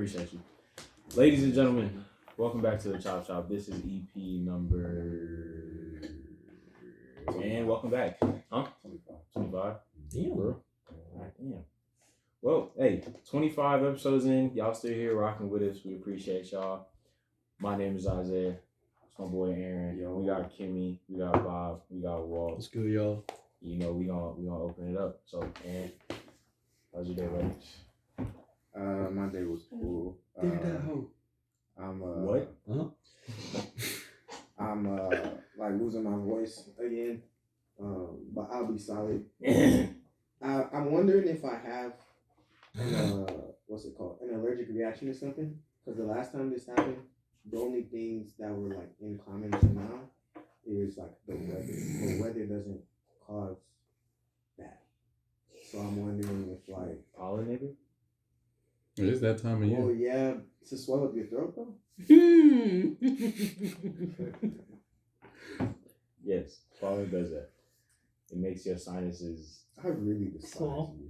Appreciate you. Ladies and gentlemen, welcome back to the Chopshop. This is EP number... And welcome back. Huh? 25? Damn. Bro. Alright, damn. Well, hey, 25 episodes in. Y'all still here rocking with us. We appreciate y'all. My name is Isaiah. It's my boy Aaron. Yo, we got Kemi. We got Bob. We got Walt. What's good, y'all? You know, we gonna open it up. So, Aaron, how's your day, buddy? My day was cool. I'm what? Huh? I'm like losing my voice again. But I'll be solid. I'm wondering if I have what's it called? An allergic reaction or something. Because the last time this happened, the only things that were like in common to now is like the weather. The weather doesn't cause that. So I'm wondering if like pollinated. It is that time of year. Oh yeah, to swell up your throat though. Yes, pollen does that. It makes your sinuses. I really despise you.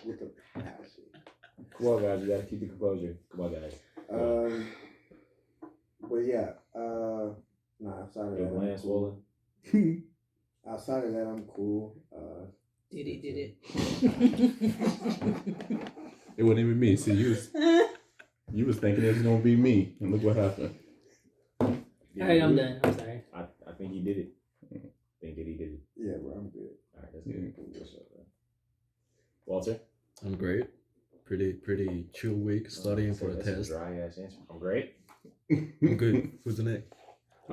With a passion. Come on, guys. We gotta keep the composure. Come on, guys. But yeah. Outside of that, I'm swollen. Outside of that, I'm cool. Diddy did it. It wasn't even me. See, you was thinking it was gonna be me, and look what happened. Yeah, alright, I'm done. I'm sorry. I think he did it. I think that he did it. Yeah, bro, I'm good. All right, that's good. Walter, I'm great. Pretty chill week. Studying for a that's test. A dry ass answer. I'm great. I'm good. Who's the next?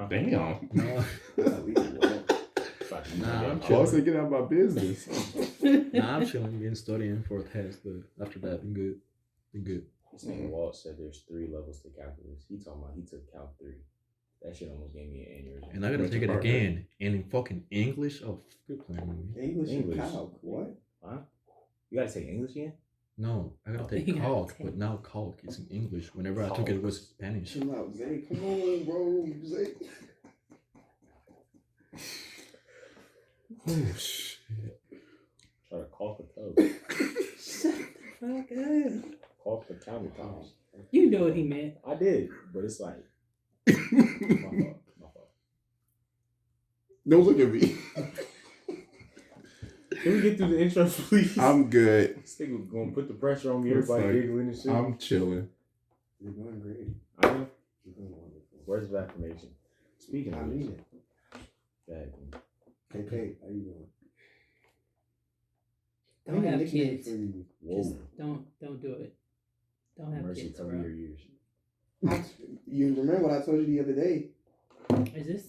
Damn. No. Nah, I'm I chilling. said get out of my business. Nah, I'm chilling. Getting studying for a test, but after that, I'm good. I'm good. This nigga Walt said there's 3 levels to calculus. He talking about he took Calc 3. That shit almost gave me an aneurysm. And I gotta take it again. And in fucking English? Oh, good playing with me. English. Calc. What? Huh? You gotta take English again? No, I gotta take calc, but now calc is in English. Whenever I took it, it was Spanish. Chill out, Zay. Come on, bro. Zay. Oh shit! Try to caulk the code. Shut the fuck up. Caulk the countertops. You know what he meant. I did, but it's like my fault. Don't look at me. Can we get through the intro, please? I'm good. This nigga gonna put the pressure on me. Everybody giggling and shit. I'm chilling. You're doing great. I am. You're doing wonderful. Words of affirmation. Speaking of I mean it. that, KK, how you doing? Don't have kids. whoa. Just don't do it. Don't have Mercy kids, cover bro. your ears. You remember what I told you the other day? Is this?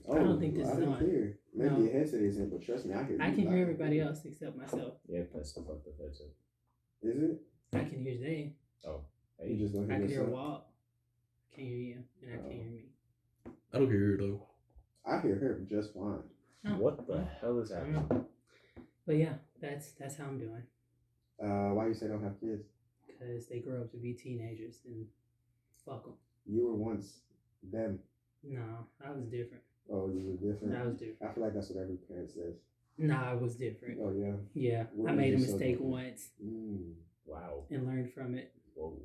Oh, I don't think this is didn't on. hear. Maybe No. your headset isn't, but trust me, I hear you. I can hear everybody else except myself. Yeah, that's the fuck the headset. Is it? I can hear Zay. Oh, You just don't I hear can hear yourself? Walt. I can't hear you, and I can't hear me. I don't hear it though. I hear her just fine. Oh. what the hell is I don't happening? know. But yeah, that's how I'm doing. Why you say don't have kids? Because they grow up to be teenagers and fuck them. You were once them. No, I was different. Oh, you were different. I was different. I feel like that's what every parent says. Nah, I was different. Oh yeah. Yeah, What I made made a you so mistake different? once Wow. and learned from it. Whoa.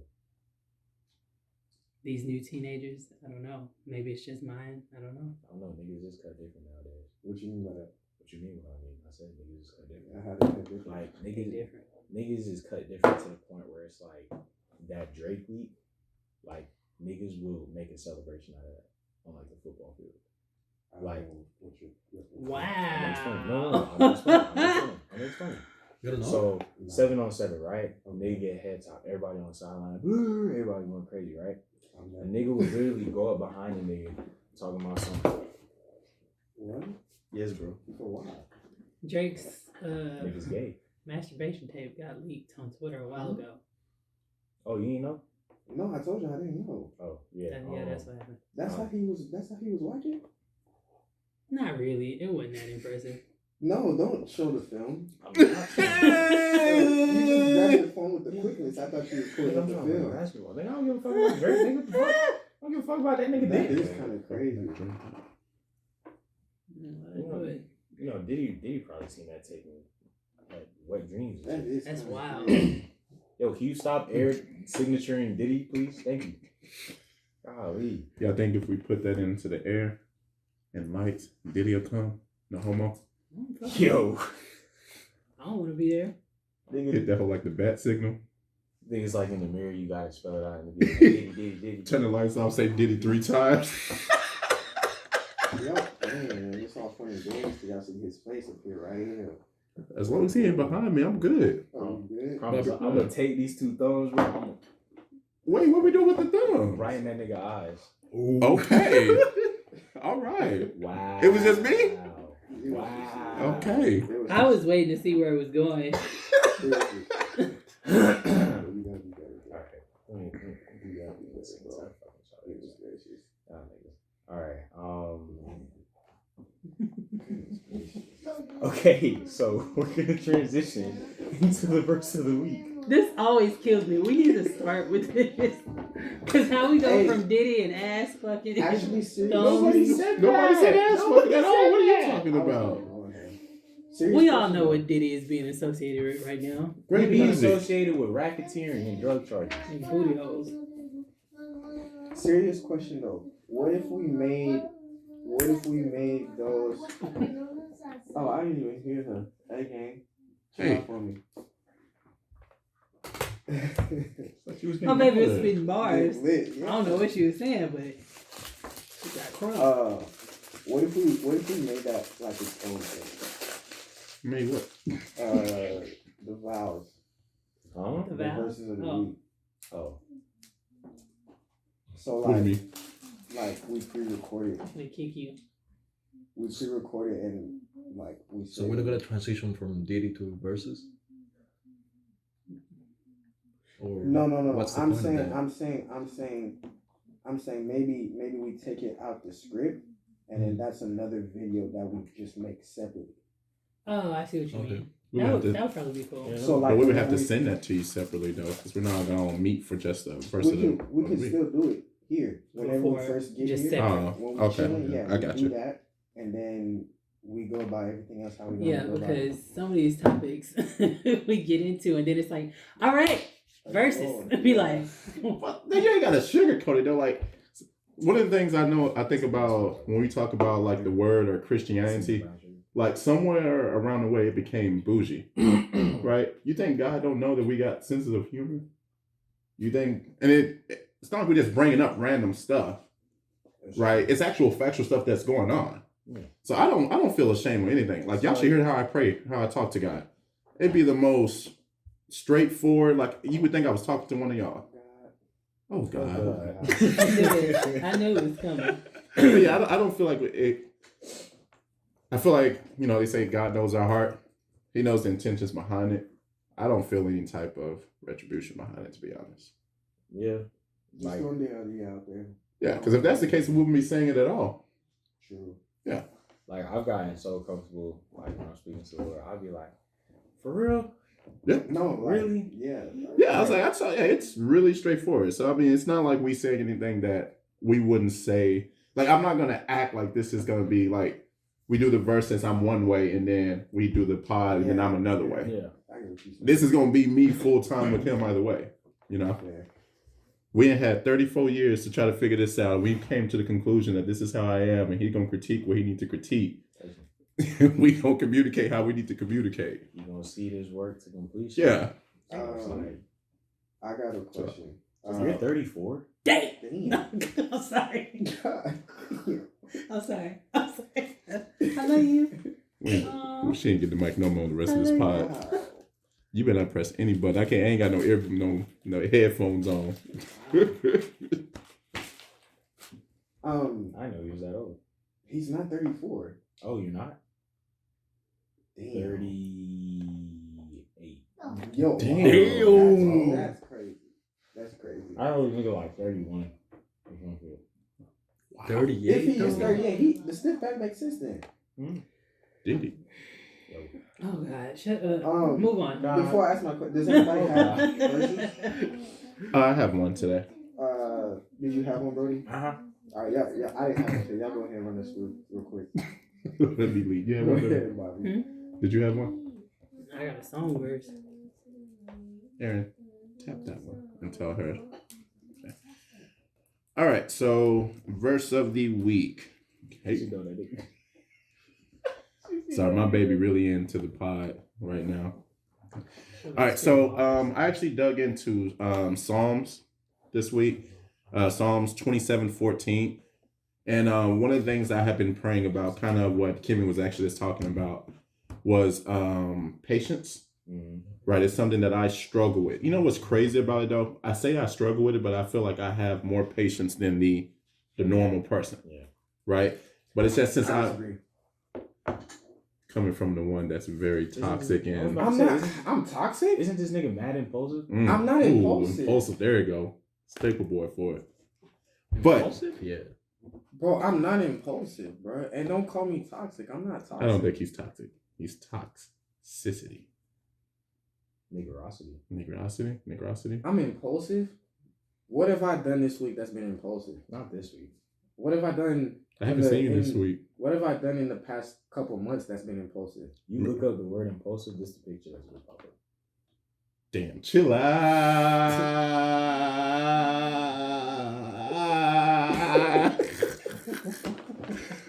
These new teenagers, I don't know. Maybe it's just mine. I don't know. I don't know. Niggas just cut different nowadays. What you mean by that? What you mean? What I mean? I said niggas just cut different. How did that different? Like They niggas, different. niggas is cut different to the point where it's like that Drake week. Like niggas will make a celebration out of that on like the football field. Like what you? Wow. I'm explaining. You don't know. So 7-on-7, right? Nigga get head top. Everybody on the sideline. Everybody going crazy, right? A nigga would literally go up behind a nigga talking about something. What? Yes, bro. For why? Drake's Niggas gay. masturbation tape got leaked on Twitter a while ago. Oh, you ain't know? No, I told you I didn't know. Oh, yeah. Yeah, that's what happened. That's how he was. That's how he was watching. Not really. It wasn't that impressive. No, don't show the film. I'm You just grabbed your phone with the quickness. I thought you was pulling up the film. basketball. Nigga, I don't give a fuck about Drake. Nigga, what the fuck? I don't give a fuck about that nigga That dick. is kind of crazy. You know, Diddy probably seen that tape and had wet dreams. That is That's kinda wild. crazy. Yo, can you stop air signaturing Diddy, please? Thank you. Golly. Yeah, I think if we put that into the air and lights, Diddy will come. No homo. Yo. I don't want to be there. Hit that whole like the bat signal. I think it's like in the mirror, you gotta spell it out in the video. Diddy. Turn the lights off, say Diddy 3 times. Yo, man, it's all funny and games. You gotta see his face up here right here. As long as he ain't behind me, I'm good. Oh, you good? Promise, I'm gonna take these 2 thumbs, bro. I'm Wait, what we doing with the thumb? right in that nigga eyes. Okay. All right. Wow. It was just me? Wow. Okay. I was waiting to see where it was going. Okay, so we're gonna transition into the verse of the week. This always kills me. We need to start with this. Because how we go from Diddy and ass fucking. Actually, seriously, Nobody said ass fucking at all. What are you talking about? We all know what Diddy is being associated with right now. We're being Easy. associated with racketeering and drug charges. And booty holes. Serious question though. What if we made those? Oh, I didn't even hear her. Hey, gang. Hey. Stop for me. My baby was spitting bars. Lit, yeah. I don't know what she was saying, but she got crunk. What if we made that like its own thing? Made what? The vows. Huh? The The vows? verses of the Oh. week. Oh. So What do you like, mean? we pre-recorded. They kick you. We pre-recorded and like we. So we're not gonna transition from Diddy to verses? Or No. What's the point of that? I'm saying maybe we take it out the script, and then that's another video that we just make separately. Oh, I see what you Okay. mean. We That would would, have to, that would probably be cool. Yeah. So like, but we would have to send that to you separately though, because we're not gonna meet for just a verse of the We can week. still do it here whenever Before, we first get just here. separate. When we Okay. chilling, yeah, I we got do you. that, and then we go by everything else how we Yeah, go because some of these topics we get into, and then it's like, all right, versus. Be like, But you ain't gotta sugarcoat it though. Like one of the things I think about when we talk about like the word or Christianity, like somewhere around the way it became bougie, right? You think God don't know that we got senses of humor? You think, and it's not like we're just bringing up random stuff, right? It's actual factual stuff that's going on. Yeah. So I don't feel ashamed of anything. Like y'all should hear how I pray, how I talk to God. It'd be the most straightforward. Like you would think I was talking to one of y'all. Oh God. I knew it was coming. Yeah, I don't feel like it. I feel like, they say God knows our heart. He knows the intentions behind it. I don't feel any type of retribution behind it, to be honest. Yeah. Just Like, throwing the idea out there. Yeah, because if that's the case, we wouldn't be saying it at all. True. like I've gotten so comfortable, like when I'm speaking to the Lord, I'll be like, for real? No, like, Really? Yeah. Yeah, I was like, it's really straightforward. So, I mean, it's not like we say anything that we wouldn't say. Like, I'm not going to act like this is going to be like, we do the verses, I'm one way, and then we do the pod, and then I'm another way. Yeah. I get what you're saying. This is going to be me full time with him either way, Yeah. We had 34 years to try to figure this out. We came to the conclusion that this is how I am, and he's going to critique what he needs to critique. We going to communicate how we need to communicate. You're going to see this work to completion. Yeah. I got a question. You're 34? Damn. Damn. I'm sorry. God. I'm sorry. I love you. She ain't get the mic no more the rest of this pod. Wow. You better not press any button. I ain't got no headphones on. I know he was that old. He's not 34. Oh, you're not? Damn. 38. Yo, Damn. That's crazy. That's crazy. I always nigga like 31. 38. If he is 38, the sniff back makes sense then. Diddy. Oh God! Shut up. Move on. Before I ask my question, does anybody have verses? I have one today. Do you have one, Brody? Uh-huh. All right, yeah. I didn't have one. So y'all go ahead and run this through real quick. Let me lead. You have Go one? ahead, Bobby. Did you have one? I got a song verse. Aaron. Tap that one and tell her. Okay. All right, so verse of the week. Okay. Sorry, my baby really into the pod right now. All right, so I actually dug into Psalms this week, Psalms 27:14. And one of the things I have been praying about, kind of what Kemi was actually just talking about, was patience. Mm-hmm. Right, it's something that I struggle with. You know what's crazy about it though? I say I struggle with it, but I feel like I have more patience than the normal person. Yeah. Right, but it's just since I coming from the one that's very toxic and I'm toxic. Isn't this nigga mad impulsive? I'm not impulsive. Impulsive. There you go. Staple boy for it. But impulsive, yeah. Bro, I'm not impulsive, bro. And don't call me toxic. I'm not toxic. I don't think he's toxic. He's toxicity. Negrosity. I'm impulsive. What have I done this week that's been impulsive? Not this week. What have I done? I haven't seen you this week. What have I done in the past couple months that's been impulsive? You look up the word impulsive, this is the picture that's going to pop up. Damn, chill out.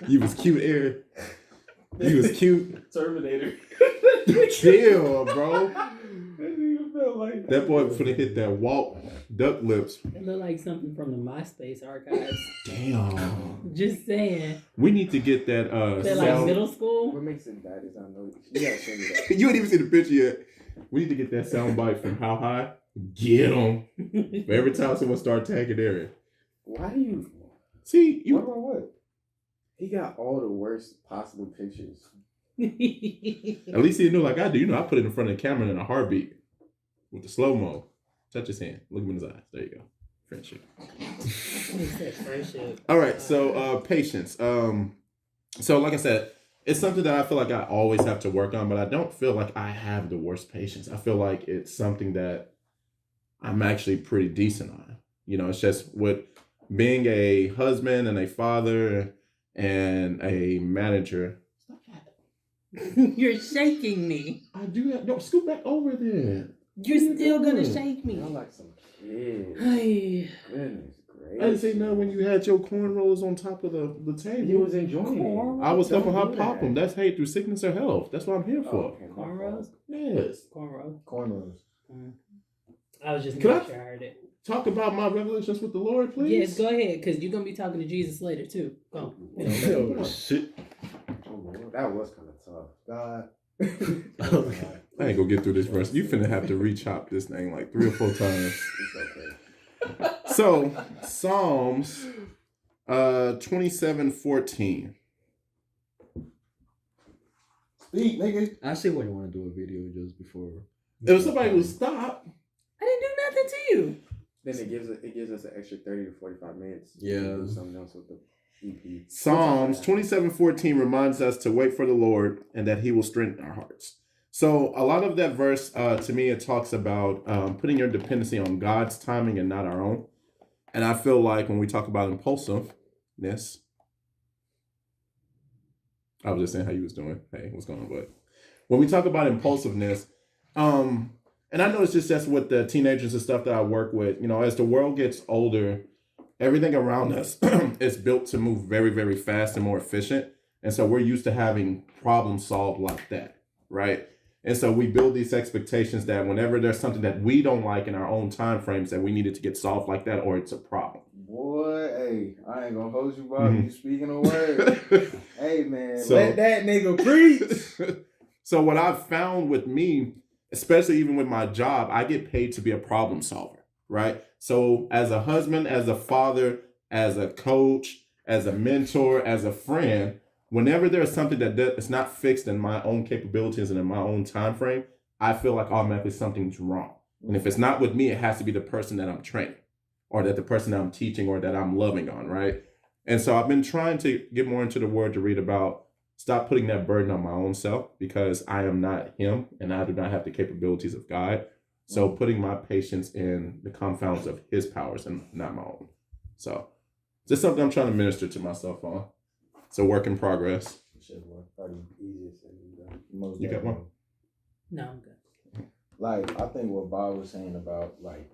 You was cute, Aaron. You was cute. Terminator. Chill, bro. That boy finna hit that walk, duck lips. It looked like something from the MySpace archives. Damn. Just saying. We need to get that They're like middle school? What makes it bad is I know you gotta show me that. You ain't even see the picture yet. We need to get that sound bite from How High. Get them. Every time someone start tagging Aaron. Why do you see you? What? He got all the worst possible pictures. At least he knew like I do. You know, I put it in front of the camera in a heartbeat with the slow-mo. Touch his hand. Look him in his eyes. There you go. Friendship. Friendship. All right. So patience. So like I said, it's something that I feel like I always have to work on, but I don't feel like I have the worst patience. I feel like it's something that I'm actually pretty decent on. You know, it's just with being a husband and a father and a manager. You're shaking me. I do that. No, scoot back over there. You're still gonna shake me. I'm like some kid. Hey. Goodness gracious. I didn't say no when you had your cornrows on top of the table. You was enjoying it. I was helping her pop them. That's hate through sickness or health. That's what I'm here for. Okay. Cornrows? Yes. Cornrows. I was just making sure I heard it. Talk about my revelations with the Lord, please. Yes, go ahead, because you're going to be talking to Jesus later, too. Go. Oh, shit. That was kind of tough. God. I ain't gonna get through this verse. You finna have to re-chop this thing like 3 or 4 times. It's okay. So, Psalms 27:14. Speak, nigga. I see why you want to do a video just before. If somebody would stop. I didn't do nothing to you. Then it gives us an extra 30 to 45 minutes. Yeah. To do something else with the EP. Psalms 27:14 reminds us to wait for the Lord and that He will strengthen our hearts. So a lot of that verse, to me, it talks about putting your dependency on God's timing and not our own. And I feel like when we talk about impulsiveness, I was just saying how you was doing. Hey, what's going on, bud? When we talk about impulsiveness, and I know it's just with the teenagers and stuff that I work with, you know, as the world gets older, everything around us is built to move very, very fast and more efficient. And so we're used to having problems solved like that, right? And so we build these expectations that whenever there's something that we don't like in our own time frames, that we need it to get solved like that, or it's a problem. Boy, hey, I ain't gonna hold you, Bob. You speaking a word. Hey, man, let that nigga preach. So what I've found with me, especially even with my job, I get paid to be a problem solver, right? So as a husband, as a father, as a coach, as a mentor, as a friend, whenever there's something that is not fixed in my own capabilities and in my own time frame, I feel like automatically something's wrong. And if it's not with me, it has to be the person that I'm training or that the person that I'm teaching or that I'm loving on, right? And so I've been trying to get more into the word to read about stop putting that burden on my own self because I am not him and I do not have the capabilities of God. So putting my patience in the confounds of his powers and not my own. So just something I'm trying to minister to myself on. It's a work in progress. You got one? No, I'm good. like I think what Bob was saying about like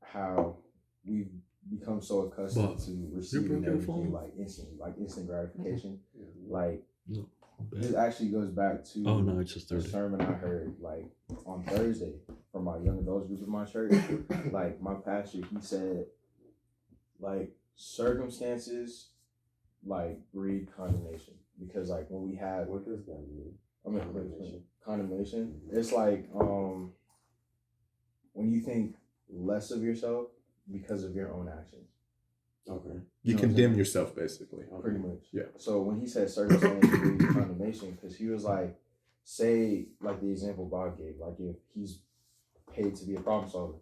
how we've become so accustomed to receiving everything like instant gratification. Like No. this actually goes back to It's just a sermon I heard like on Thursday from my young adults group of my church. Like my pastor, he said like circumstances like breed condemnation, because like when we have, What does that mean? I mean condemnation, it's like when you think less of yourself because of your own actions. Okay. You condemn yourself, basically. Pretty much. Yeah. So when he said circumstances breed condemnation, because he was like, say like the example Bob gave, like if he's paid to be a problem solver,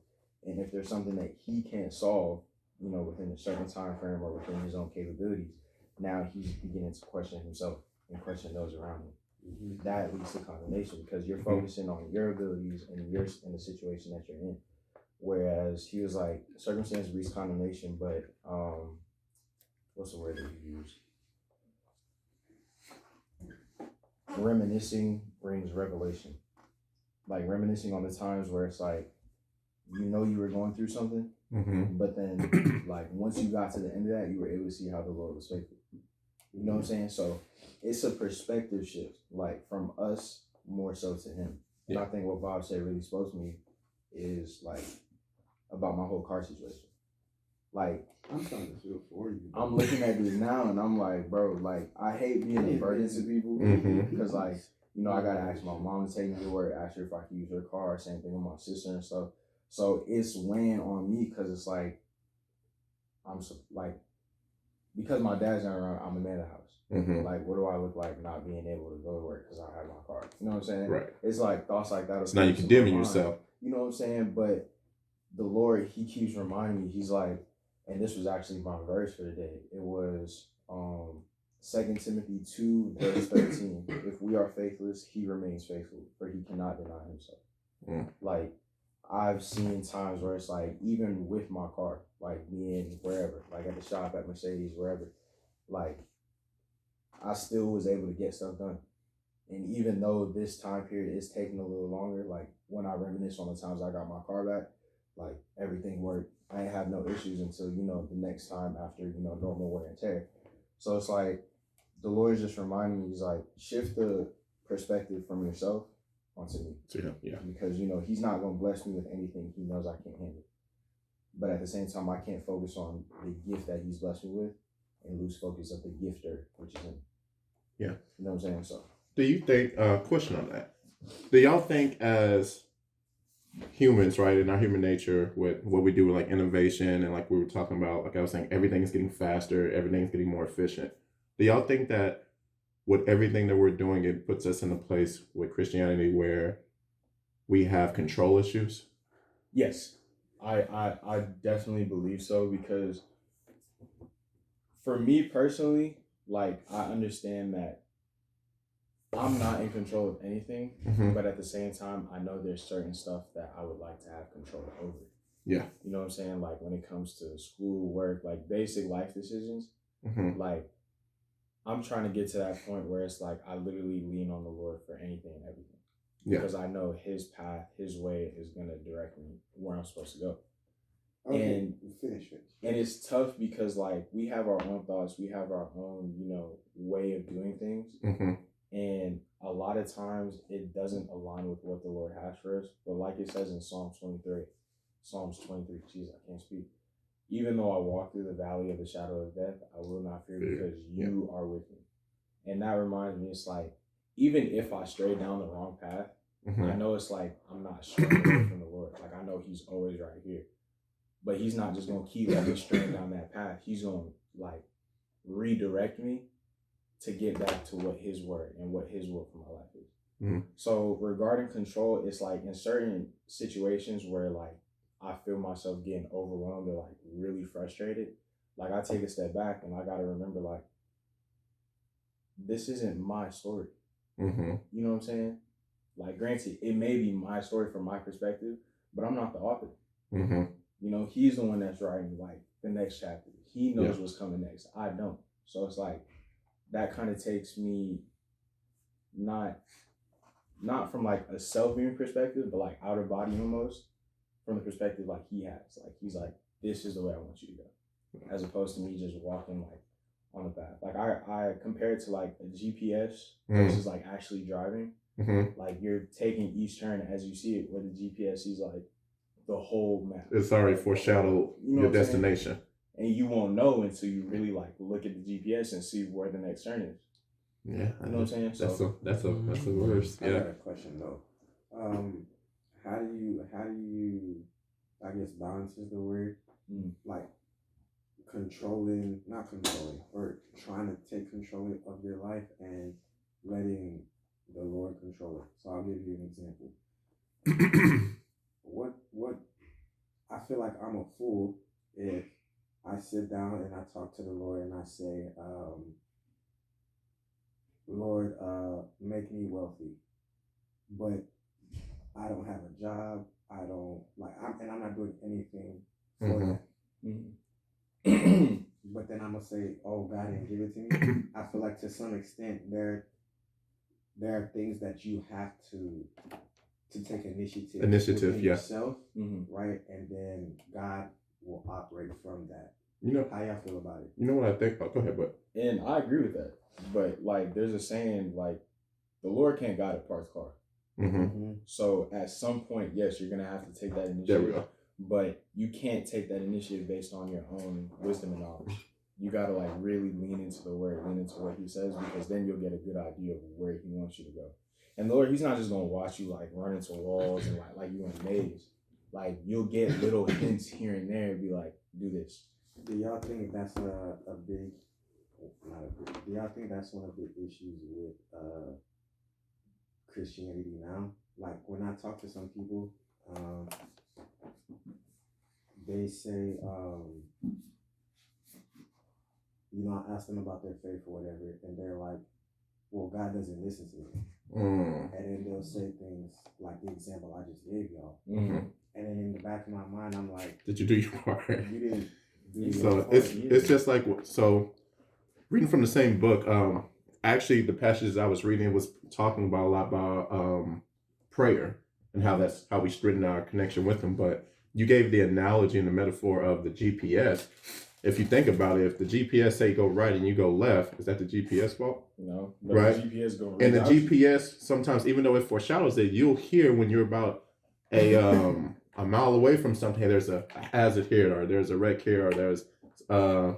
and if there's something that he can't solve, you know, within a certain time frame or within his own capabilities, now he's beginning to question himself and question those around him. Mm-hmm. That leads to condemnation because you're focusing on your abilities and you're in the situation that you're in. Whereas he was like, circumstance breeds condemnation, but what's the word that he used? Reminiscing brings revelation. Like reminiscing on the times where it's like, you know, you were going through something, but then like once you got to the end of that, you were able to see how the Lord was faithful. You know what I'm saying? So it's a perspective shift, like from us more so to him. And I think what Bob said really spoke to me is like about my whole car situation. Like I'm trying to feel for you. I'm looking at this now and I'm like, bro, like I hate being a burden to people because like, you know, I gotta ask my mom to take me to work, ask her if I can use her car, same thing with my sister and stuff. So it's weighing on me because it's like I'm like, because my dad's not around, I'm a man of the house. Like, what do I look like not being able to go to work because I have my car? You know what I'm saying? Right. It's like thoughts like that. So now you're condemning yourself. You know what I'm saying? But the Lord, he keeps reminding me, he's like, and this was actually my verse for the day. It was 2 Timothy 2, verse 13. If we are faithless, he remains faithful, for he cannot deny himself. Like, I've seen times where it's like, even with my car, like being wherever, like at the shop, at Mercedes, wherever, like, I still was able to get stuff done. And even though this time period is taking a little longer, like when I reminisce on the times I got my car back, like everything worked. I ain't have no issues until, you know, the next time after, you know, normal wear and tear. So it's like, the Lord is just reminding me, he's like, shift the perspective from yourself onto me. Yeah. Because, you know, he's not going to bless me with anything he knows I can't handle. But at the same time, I can't focus on the gift that he's blessed me with and lose focus of the gifter, which is him. Yeah. You know what I'm saying? So, do you think, question on that, do y'all think as humans, right, in our human nature, with what we do with like innovation and like we were talking about, like I was saying, everything's getting faster, everything's getting more efficient. Do y'all think that with everything that we're doing, it puts us in a place with Christianity where we have control issues? Yes, I definitely believe so, because for me personally, like I understand that I'm not in control of anything, but at the same time, I know there's certain stuff that I would like to have control over. Yeah. You know what I'm saying? Like when it comes to school, work, like basic life decisions, like I'm trying to get to that point where it's like I literally lean on the Lord for anything and everything. Yeah. Because I know his path, his way is going to direct me where I'm supposed to go. Okay, and finish it. And it's tough because like we have our own thoughts, we have our own, you know, way of doing things. And a lot of times it doesn't align with what the Lord has for us. But like it says in Psalms 23, jeez, I can't speak. Even though I walk through the valley of the shadow of death, I will not fear because you are with me. And that reminds me, it's like, even if I stray down the wrong path, I know it's like, I'm not straying away from the Lord. Like I know he's always right here. But he's not just going to keep me straying down that path. He's going to like redirect me to get back to what his word and what his will for my life is. So regarding control, it's like in certain situations where like I feel myself getting overwhelmed or like really frustrated, like I take a step back and I got to remember like, this isn't my story. You know what I'm saying? Like granted, it may be my story from my perspective, but I'm not the author. You know, he's the one that's writing like the next chapter. He knows what's coming next. I don't. So it's like, that kind of takes me not not from like a self-viewing perspective, but like outer body almost, from the perspective like he has. Like he's like, this is the way I want you to go, as opposed to me just walking like on the path. Like I compare it to like a GPS versus like actually driving. Mm-hmm. Like you're taking each turn as you see it, where the GPS sees like the whole map. It's already foreshadowed your destination. And you won't know until you really like look at the GPS and see where the next turn is. Yeah, you know what I'm saying. So that's a verse. Yeah. I got a question though. How do you I guess balance is the word, like not controlling, or trying to take control of your life and letting the Lord control it. So I'll give you an example. What I feel like I'm a fool if I sit down and I talk to the Lord and I say, Lord, make me wealthy, but I don't have a job. I don't I'm not doing anything for that. But then I'm gonna say, oh, God didn't give it to me. I feel like to some extent there are things that you have to take initiative yourself, right? And then God will operate from that. You know how y'all feel about it? You know what I think? Oh, go ahead, but and I agree with that. But like, there's a saying like, the Lord can't guide a parked car. So at some point, yes, you're gonna have to take that initiative. There we go. But you can't take that initiative based on your own wisdom and knowledge. You gotta like really lean into the word, lean into what he says, because then you'll get a good idea of where he wants you to go. And the Lord, he's not just gonna watch you like run into walls and like you in a maze. Like you'll get little hints here and there and be like, do this. Do y'all think that's do y'all think that's one of the issues with Christianity now? Like when I talk to some people, they say, I ask them about their faith or whatever, and they're like, well, God doesn't listen to me. And then they'll say things like the example I just gave y'all. And then in the back of my mind, I'm like, did you do your part? You didn't do your part. It's just like, so reading from the same book, actually the passages I was reading was talking about a lot about prayer and how we strengthen our connection with him. But you gave the analogy and the metaphor of the GPS. If you think about it, if the GPS say go right and you go left, is that the GPS fault? No, but right? The GPS go right. And the GPS sometimes, even though it foreshadows it, you'll hear when you're about a mile away from something, there's a hazard here, or there's a wreck here, or there's what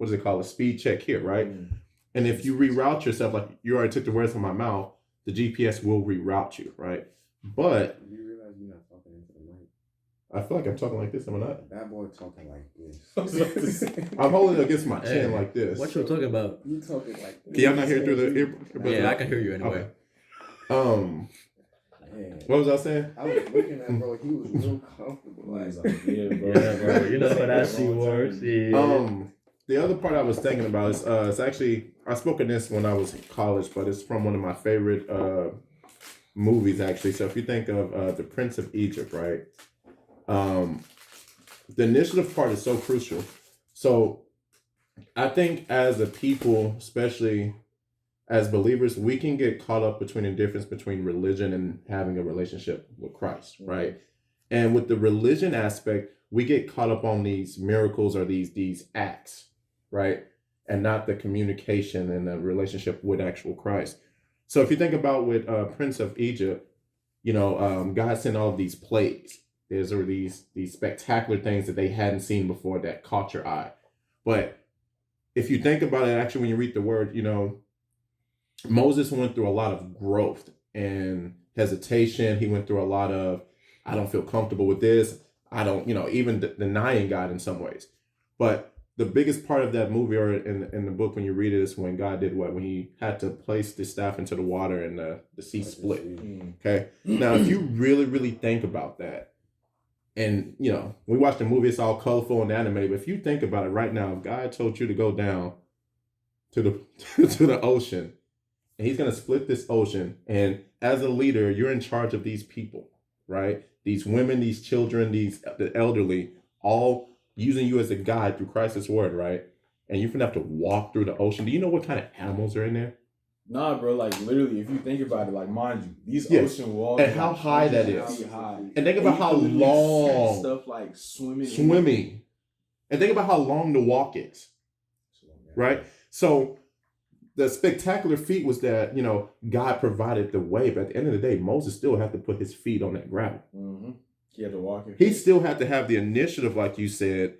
is it called, a speed check here, right? And if you reroute yourself, like you already took the words from my mouth, the GPS will reroute you, right? But you realize you're not talking into the mic. I feel like I'm talking like this, am I not? That boy talking like this. I'm holding it against my chin like this. What you talking about? You talking like this. Can y'all not hear through the ear? Yeah, I can hear you anyway. Okay. What was I saying? I was looking at bro. He was real comfortable. Like, yeah, bro. You know how that shit works. Yeah. The other part I was thinking about is it's actually, I spoke of this when I was in college, but it's from one of my favorite movies actually. So if you think of the Prince of Egypt, right? The initiative part is so crucial. So I think as a people, especially as believers, we can get caught up between the difference between religion and having a relationship with Christ, right? And with the religion aspect, we get caught up on these miracles or these acts, right? And not the communication and the relationship with actual Christ. So if you think about with Prince of Egypt, God sent all of these plagues. There's these spectacular things that they hadn't seen before that caught your eye. But if you think about it, actually, when you read the word, Moses went through a lot of growth and hesitation. He went through a lot of, I don't feel comfortable with this. I don't, even denying God in some ways. But the biggest part of that movie, or in the book when you read it, is when God did what? When he had to place the staff into the water and the sea split. Okay? Now, if you really, really think about that, and, we watch the movie, it's all colorful and animated, but if you think about it right now, if God told you to go down to the ocean, and he's going to split this ocean, and as a leader, you're in charge of these people, right? These women, these children, the elderly, all using you as a guide through Christ's word, right? And you're going to have to walk through the ocean. Do you know what kind of animals are in there? Nah, bro, like literally, if you think about it, like mind you, these Yes. ocean walls And are, how like, high that hundreds of is. feet high. And think about you how can literally see long stuff like swimming. swimming. And think about how long the walk is. Right? So the spectacular feat was that, you know, God provided the way, but at the end of the day, Moses still had to put his feet on that gravel. Mm-hmm. He had to walk. He still had to have the initiative, like you said,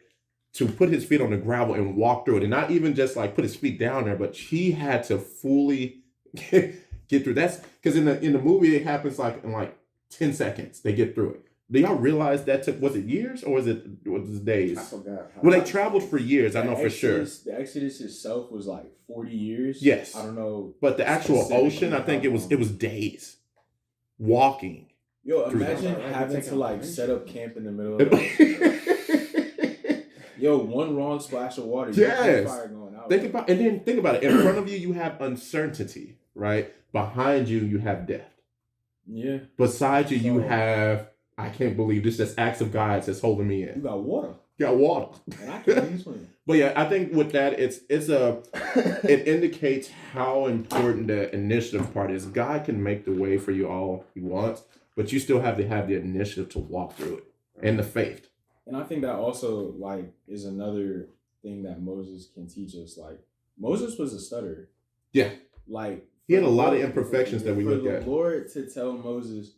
to put his feet on the gravel and walk through it, and not even just like put his feet down there, but he had to fully get through. That's because in the movie it happens like in like 10 seconds they get through it. Do y'all realize that took, was it years or was it days? I forgot. Well, they traveled for years, I know for sure. The Exodus itself was like 40 years. Yes. I don't know. But the actual ocean, I think it was days walking. Yo, imagine having to like set up camp in the middle of the Yo, one wrong splash of water. Yes. Fire going out. Think about it. In front of you, you have uncertainty, right? Behind you, you have death. Yeah. Beside you, you have, I can't believe this, just acts of God that's holding me in. You got water. You got water. And I can't even swim. But yeah, I think with that, it indicates how important the initiative part is. God can make the way for you all he wants, but you still have to have the initiative to walk through it and the faith. And I think that also like is another thing that Moses can teach us. Like Moses was a stutterer. Yeah. Like he had a lot of imperfections that we look at. For the Lord to tell Moses,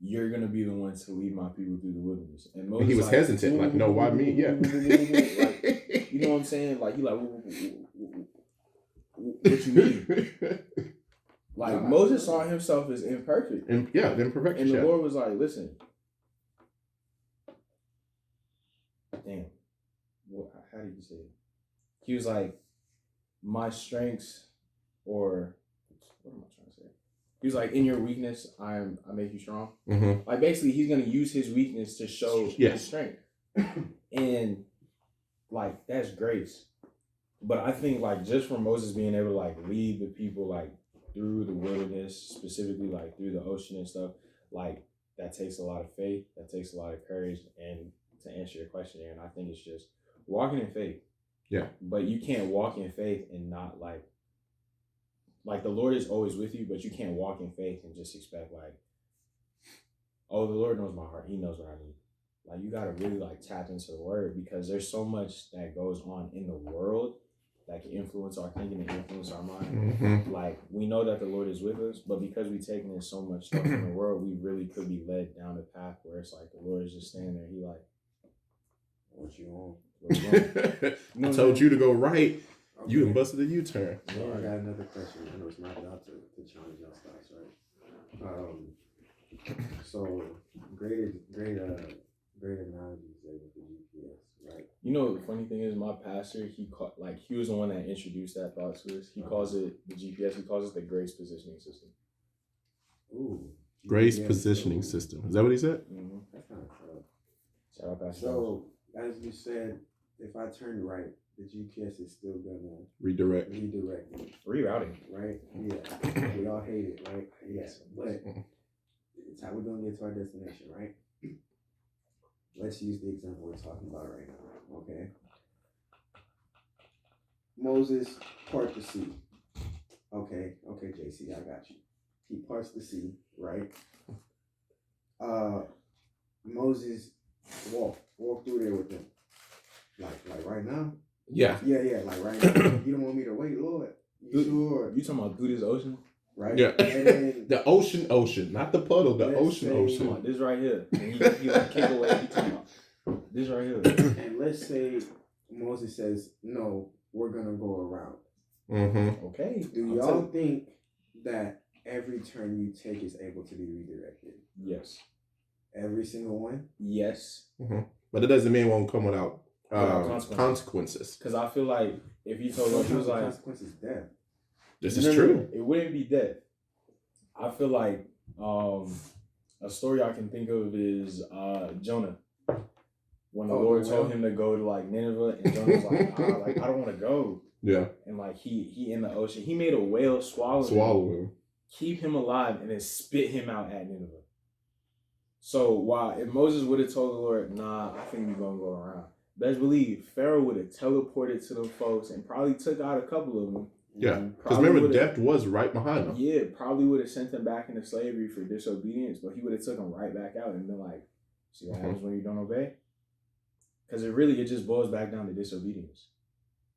you're gonna be the one to lead my people through the wilderness. And Moses, he was hesitant, like, no, why me? Yeah. Like, you know what I'm saying? Like he like, what you mean? Like Moses saw himself as imperfect. And yeah, the imperfection. And the Lord was like, listen. Damn. How did you say it? He was like, my strengths, or what am I trying to say? He was like, in your weakness, I make you strong. Mm-hmm. Like basically, he's gonna use his weakness to show his strength, and like that's grace. But I think like just for Moses being able to like lead the people like through the wilderness, specifically like through the ocean and stuff, like that takes a lot of faith, that takes a lot of courage. And to answer your question, Aaron, I think it's just walking in faith. Yeah. But you can't walk in faith and not like the Lord is always with you, but you can't walk in faith and just expect like, oh, the Lord knows my heart. He knows what I need. Like you gotta really like tap into the word, because there's so much that goes on in the world that can influence our thinking and influence our mind. Mm-hmm. Like we know that the Lord is with us, but because we've taken in so much stuff in the world, we really could be led down a path where it's like the Lord is just standing there. He like, what you want? What you want? You know I told you to go right. Okay. You done busted a U-turn. So I got another question. I know it's not about to challenge y'all styles, right? So great analogies there with the GPS, right? You know, the funny thing is, my pastor, he was the one that introduced that thought to us. He calls it the GPS. He calls it the grace positioning system. Ooh. Grace GPS. positioning system. Is that what he said? Mm-hmm. That's kind of tough. Shout out, Pastor. So, as you said, if I turn right, the GPS is still gonna Redirect. redirect me, Rerouting. right? Yeah. We all hate it, right? Yes. But it's how we're gonna get to our destination, right? Let's use the example we're talking about right now, okay? Moses part the sea. Okay, JC, I got you. He parts the sea, right? Moses walk through there with them. Like right now? Yeah. Yeah, like right now. You don't want me to wait, Lord. You sure? You talking about through this ocean? Right? Yeah. And then, The ocean, not the puddle, the Let's say- Come ocean. on, this right here. And he like kick away. He talking about this right here. and let's say Moses says, no, we're going to go around. Mm-hmm. Okay. Do y'all think that every turn you take is able to be redirected? Yes. Every single one? Yes. Mm-hmm. But it doesn't mean it won't come without Without consequences. Because I feel like if you told us, he was like, consequences death. This is true. It wouldn't be death. I feel like a story I can think of is Jonah. When the Lord told him to go to like Nineveh, and Jonah was like, I don't want to go. Yeah. And like he in the ocean, he made a whale swallow him, keep him alive, and then spit him out at Nineveh. So while if Moses would have told the Lord, nah, I think we're gonna go around, best believe Pharaoh would have teleported to them folks and probably took out a couple of them Yeah, because remember, death was right behind them. Yeah, probably would have sent them back into slavery for disobedience, but he would have took them right back out and been like, see what happens when you don't obey? Because it just boils back down to disobedience.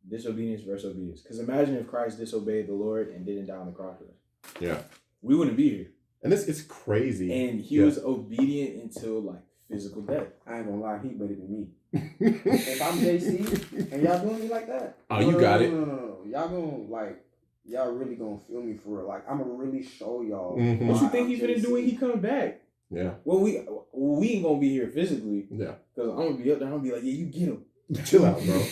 Disobedience versus obedience. Because imagine if Christ disobeyed the Lord and didn't die on the cross for us. Yeah. We wouldn't be here. And it's crazy. And he was obedient until like physical death. I ain't gonna lie, he better than me. If I'm JC and y'all doing me like that, you got it. No. Y'all gonna y'all really gonna feel me for it. Like I'm gonna really show y'all. What you think he's gonna do when he come back? Yeah. Well, we ain't gonna be here physically. Yeah. Because I'm gonna be up there. I'm gonna be like, yeah, you get him. Chill out, bro.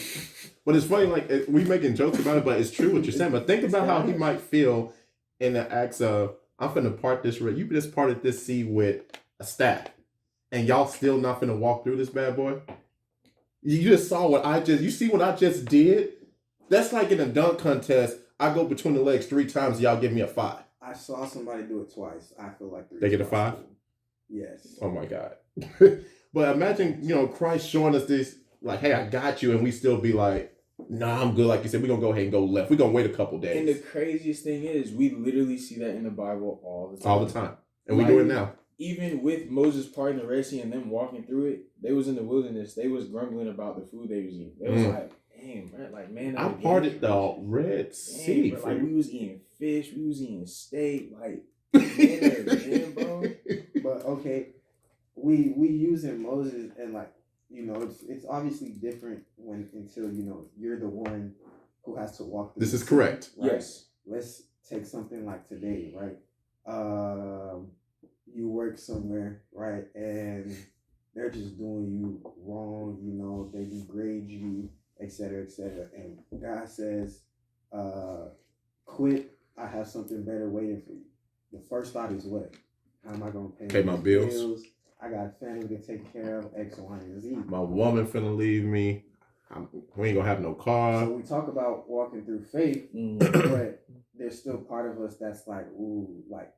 But it's funny, like we making jokes about it, but it's true what you're saying. But think about how he might feel in the acts of, I'm finna part this red. You just parted this sea with a staff, and y'all still not finna walk through this bad boy. You just saw you see what I just did? That's like in a dunk contest. I go between the legs 3 times, y'all give me a 5. I saw somebody do it twice. I feel like 3. They get a 5? Yes. Oh my God. But imagine, Christ showing us this, like, hey, I got you, and we still be like, nah, I'm good. Like you said, we're gonna go ahead and go left. We're gonna wait a couple days. And the craziest thing is, we literally see that in the Bible all the time. All the time. And we do it now. Even with Moses parting the Red Sea and them walking through it, they was in the wilderness. They was grumbling about the food they was eating. They was like, damn, man. I parted the Red Sea. Bro, like we was eating fish, we was eating steak, like, man, bro. But okay, we using Moses and like, it's obviously different until you're the one who has to walk through. This is correct. Right? Yes. Let's take something like today, right? You work somewhere, right, and they're just doing you wrong. They degrade you, etc., and God says, quit. I have something better waiting for you. The first thought is what? How am I gonna pay my bills? I got a family to take care of, X, Y, and Z. My woman finna leave me. We ain't gonna have no car. So we talk about walking through faith, but there's still part of us that's like, ooh, like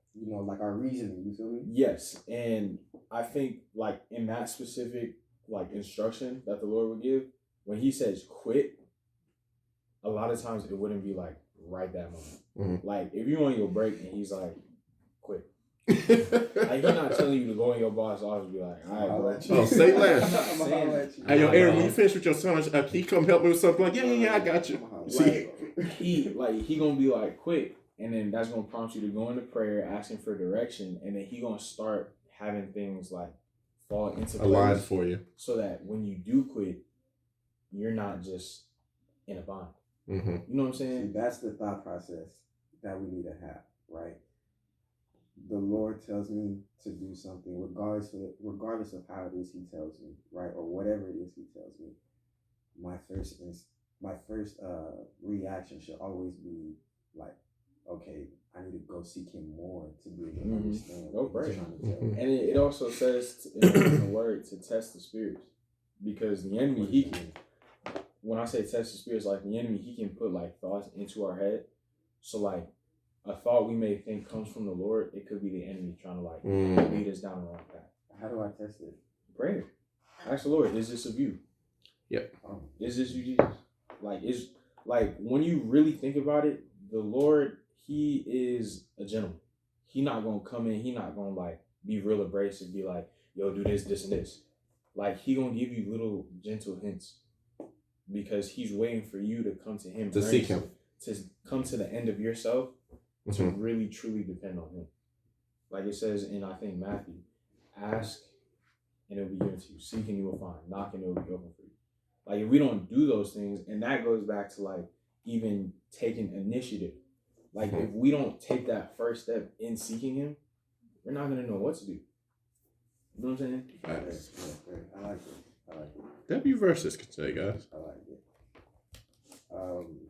our reasoning. You feel me? Yes, and I think like in that specific like instruction that the Lord would give, when He says quit, a lot of times it wouldn't be like right that moment. Mm-hmm. Like if you're on your break and He's like, quit. Like He's not telling you to go in your boss' office and be like, all right, bro. Oh, say less. Hey, yo, Aaron, when you Like, finish with your son, can you come help me with something? Like, yeah, I got you. he gonna be like, quit, and then that's gonna prompt you to go into prayer, asking for direction, and then He gonna start having things like fall into place aligned for you, so that when you do quit, you're not just in a bind. Mm-hmm. You know what I'm saying? See, that's the thought process that we need to have, right? The Lord tells me to do something, regardless of how it is He tells me, right, or whatever it is He tells me. My first reaction should always be like, okay, I need to go seek Him more to be able to understand what He's trying to tell me. And it also says in the word to test the spirits, because the enemy, he can. When I say test the spirits, like the enemy, he can put like thoughts into our head. So like a thought we may think comes from the Lord, it could be the enemy trying to like lead us down the wrong path. How do I test it? Prayer. Ask the Lord, is this of you? Yep. Is this you, Jesus? Like when you really think about it, the Lord, He is a gentleman. He not gonna come in, He not gonna like be real abrasive, be like, yo, do this, this, and this. Like He gonna give you little gentle hints, because He's waiting for you to come to Him, to seek Him, to come to the end of yourself, to really truly depend on Him. Like it says in, I think, Matthew, ask and it'll be given to you, seek and you will find, knock and it will be open for you. Like if we don't do those things, and that goes back to like even taking initiative. Like if we don't take that first step in seeking Him, we're not gonna know what to do. You know what I'm saying? I like it. W verses can say, guys. I like it.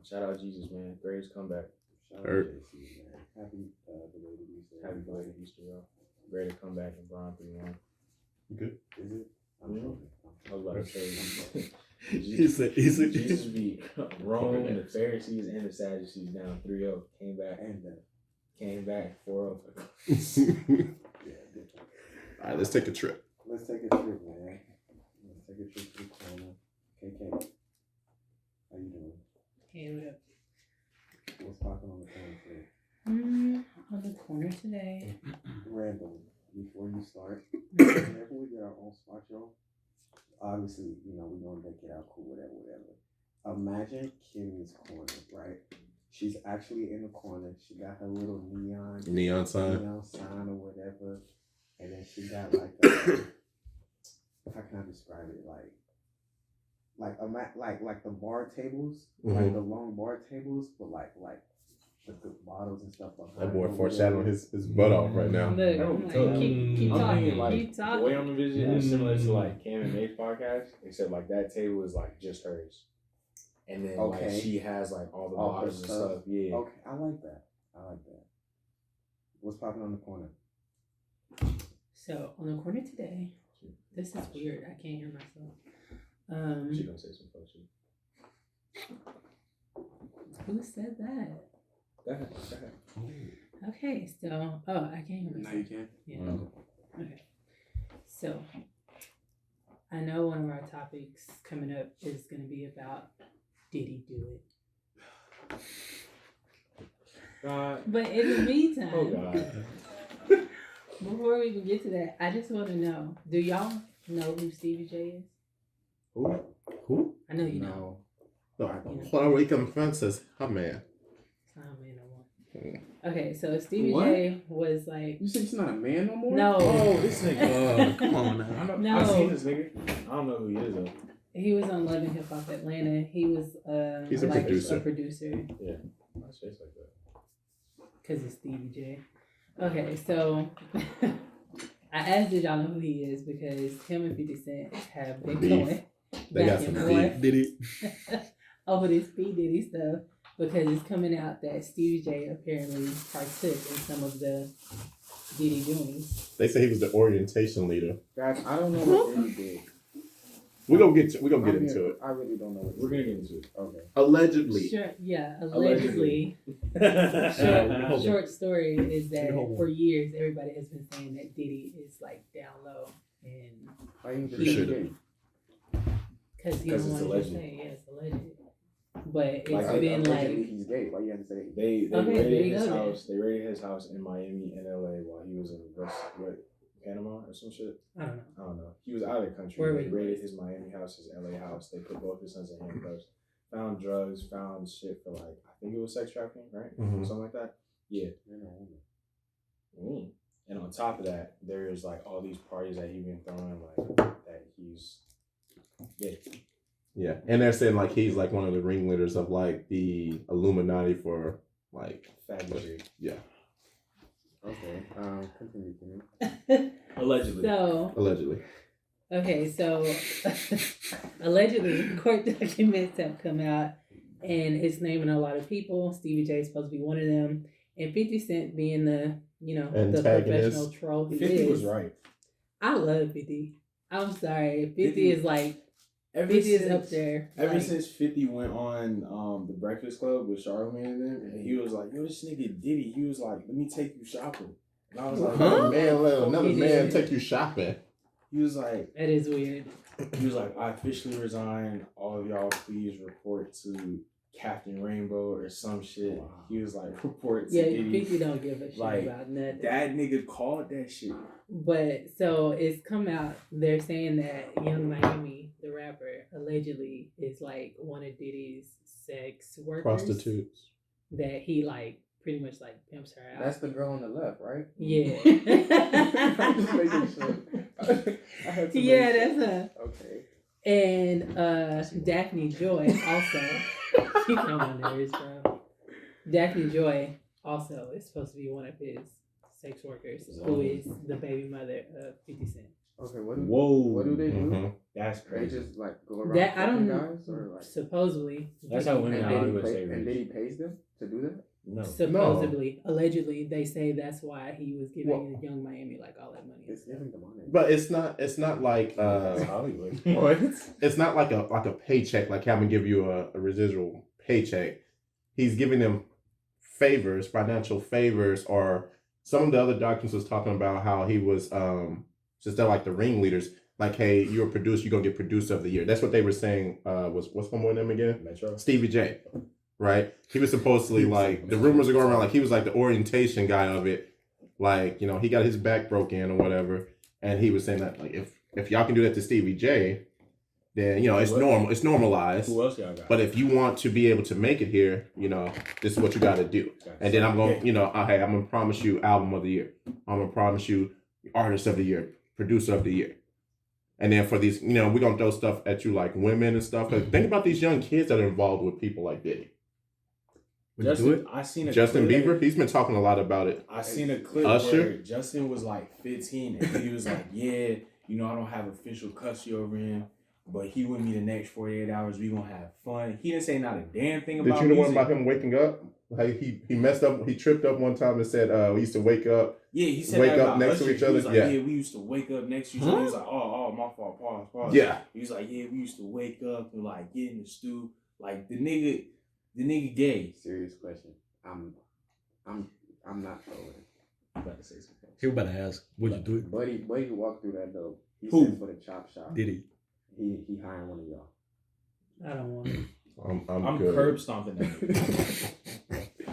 Shout out Jesus, man. Greatest comeback. Shout out JC, man. Happy belated Easter. Happy belated Easter, y'all. Greatest comeback in Brian 3-1. You good? Is it? I'm joking. I was about to say, Jesus beat Rome, the Pharisees, and the Sadducees down 3-0. Came back 4-0. Yeah, all right, let's take a trip. Let's take a trip, man. Let's take a trip to Korna. KK, how you doing? Hey, what up? What's poppin'? On the corner today. Random. Before you start, whenever we get our own spot, y'all, obviously, we gonna make it out cool, whatever. Imagine Kemi's corner, right? She's actually in the corner. She got her little neon sign or whatever, and then she got like how can I describe it? Like the bar tables, like the long bar tables, but like the bottles and stuff behind. That boy foreshadowing his butt off right now. Look, I'm like, keep I'm talking, thinking like keep the talking. way I'm envisioning is similar to like Cam and May's podcast, except like that table is like just hers, and then like she has like all the bottles and stuff. Yeah. Okay, I like that. What's popping on the corner? So on the corner today, this is weird. I can't hear myself. She gonna say some fuck shit. Who said that? Go ahead. Okay, so I can't hear myself. Now you can. Yeah. Okay. So I know one of our topics coming up is going to be about Diddy do it. God. But in the meantime, Oh God. before we even get to that, I just want to know: do y'all know who Stevie J is? Who? I know you know. The Puerto Rican princess. Her man. It's not a man no more. Okay, so Stevie J was like. You said he's not a man no more? No. Oh, this nigga. Come on now. No. I've seen this nigga. I don't know who he is though. He was on Love and Hip Hop Atlanta. He was He's a producer. A producer. Yeah. My shit's like that. Because it's Stevie J. Okay, so I asked did y'all know who he is because him and 50 Cent have been going They got back some and beef. forth Diddy. over this P. Diddy stuff because it's coming out that Stevie J apparently partook in some of the Diddy doings. They say he was the orientation leader. Guys, I don't know what Diddy did. We gonna get into it. I really don't know what We're gonna get into it. Okay. Allegedly. Sure, yeah, allegedly. Short story is that for years everybody has been saying that Diddy is like down low and Why you He just should say because he Because don't it's want to alleged. say it's alleged. But it's like, been allegedly like he's gay. Why you have to say They Okay, there raided you his go, house. They raided his house in Miami and LA while he was in Panama or some shit. I don't know. I don't know. He was out of the country. Where They he raided was. his Miami house, his LA house. They put both his sons in handcuffs. Found drugs. Found shit for like I think it was sex trafficking, right? Mhm. Something like that. Yeah. And on top of that, there's like all these parties that he's been throwing, like that he's Yeah, and they're saying like he's like one of the ringleaders of like the Illuminati for like faggotry. Yeah, Okay. Continue. Allegedly. So allegedly. okay, so allegedly court documents have come out and it's naming a lot of people. Stevie J is supposed to be one of them, and 50 Cent being the the Antagonist. professional troll he 50 is. was right. I love 50. I'm sorry, 50 is like Ever 50 is since- up there. Ever like, since 50 went on the Breakfast Club with Charlamagne and them, and he was like, yo, this nigga Diddy, he was like, let me take you shopping. And I was like, Huh? Man, let another He man did. take you shopping. he was like, that is weird. I officially resign. All of y'all please report to Captain Rainbow or some shit. Wow. He was like, report to Yeah, Diddy. 50 don't give a shit Like, about nothing. That nigga called that shit. But so it's come out. They're saying that Young Miami, the rapper, allegedly is like one of Diddy's sex workers. Prostitutes. That he like pretty much like pimps her out. That's the girl on the left, right? Yeah. I'm just making sure. I had to Yeah, make sure. that's her. Okay. And Daphne Joy also. She come on nerves, bro. Daphne Joy also is supposed to be one of his sex workers, who is the baby mother of 50 Cent. Okay. What do they do? Mhm. That's They crazy. just like go around That I don't fucking know. guys or like. Supposedly, That's how women And in Diddy, Hollywood say and rich. Diddy pays them to do that? No. Supposedly, allegedly, they say that's why he was giving Young Miami like all that money. It's giving them money. But it's not like It's Hollywood. what? It's not like a paycheck, like having give you a residual paycheck. He's giving them favors, financial favors, or some of the other documents was talking about how he was since they're like the ringleaders, like, hey, you're a producer, you're gonna get producer of the year. That's what they were saying. What's one more name again? Metro. Stevie J. right? He was supposedly like, the rumors are going around like he was like the orientation guy of it. Like, you know, he got his back broken or whatever. And he was saying that like if y'all can do that to Stevie J, then, you know, it's normal. It's normalized. Who else y'all got? But if you want to be able to make it here, you know, this is what you got to do. And then I'm going to, you know, hey, I'm going to promise you album of the year. I'm going to promise you artist of the year, producer of the year. And then for these, you know, we're going to throw stuff at you like women and stuff. But think about these young kids that are involved with people like Diddy. Justin Bieber, he's been talking a lot about it. I seen a clip where Justin was like 15 and he was like, yeah, you know, I don't have official custody over him, but he with me the next 48 hours. We gonna have fun. He didn't say not a damn thing about Did you know one about him waking up? Like he messed up. He tripped up one time and said, we used to wake up. Yeah, he said wake up next to each other. He was like, yeah, we used to wake up next to each other. He was like, oh, my fault, pause. Yeah. He was like, yeah, we used to wake up and like get in the stew. Like the nigga gay. Serious question. I'm not trolling. I'm about to say something. He was about to ask, would you do it? Buddy walked through that door. He Who? said for the Chopshop. Diddy. He hiring one of y'all. I don't want it. I'm good. Curb stomping that nigga.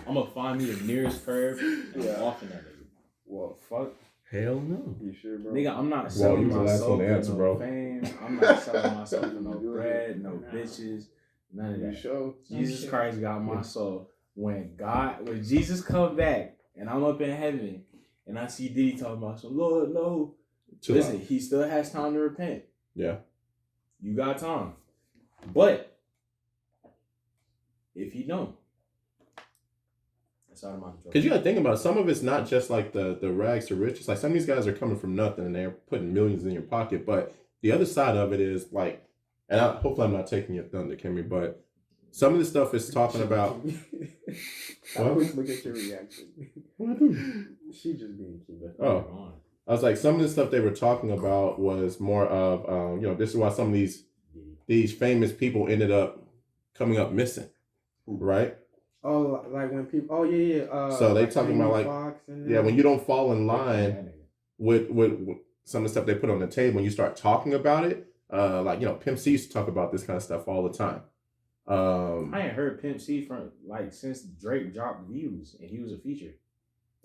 I'm gonna find me the nearest curb and I'm offing that nigga. Well, Fuck. Hell no. You sure, bro? Nigga, I'm not selling myself for no fame. I'm not selling myself for no bread, no bitches, none of that. You sure? Jesus Christ got my soul. When Jesus come back and I'm up in heaven and I see Diddy talking about some Lord, no. Listen, he still has time to repent. Yeah. You got time. But if he don't, that's out of my control. Because you gotta think about it, some of it's not just like the rags to riches. Like some of these guys are coming from nothing and they're putting millions in your pocket. But the other side of it is like, and hopefully I'm not taking your thunder, Kemi, but some of the stuff is talking about. I always look at your reaction. What I do? She just being cute. Oh, I was like, some of the stuff they were talking about was more of, you know, this is why some of these famous people ended up coming up missing, right? Oh, like when people. Oh yeah. So they like talking about like, Fox and yeah, when you don't fall in line with some of the stuff they put on the table, when you start talking about it, like, you know, Pimp C used to talk about this kind of stuff all the time. I ain't heard Pimp C from like since Drake dropped Views and he was a feature.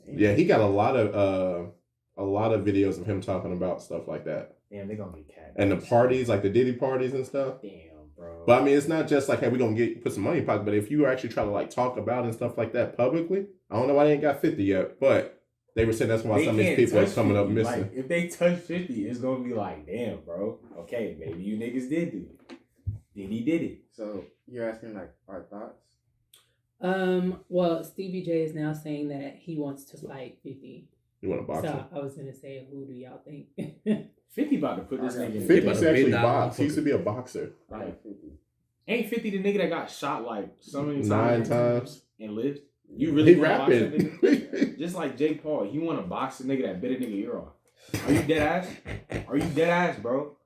Yeah, he got a lot of videos of him talking about stuff like that. Damn, they gonna get cat. And the parties, like the Diddy parties and stuff. Damn, bro. But I mean, it's not just like, hey, we gonna put some money in your pocket. But if you actually try to like talk about and stuff like that publicly, I don't know why they ain't got 50 yet, but they were saying that's why some of these people are coming up missing. Like, if they touch 50, it's gonna be like, damn, bro. Okay, maybe you niggas did do it. Diddy did it. So you're asking like our thoughts? Well, Stevie J is now saying that he wants to fight 50. You want to box him? So I was gonna say, who do y'all think? 50 about to put this nigga in 50's actually box. He used to be a boxer. Right. 50. Ain't 50 the nigga that got shot like so many times? 9 times. And lived? You really he rapping. Just like Jake Paul, you want to box the nigga that bit a nigga ear off. Are you dead ass? Are you dead ass, bro?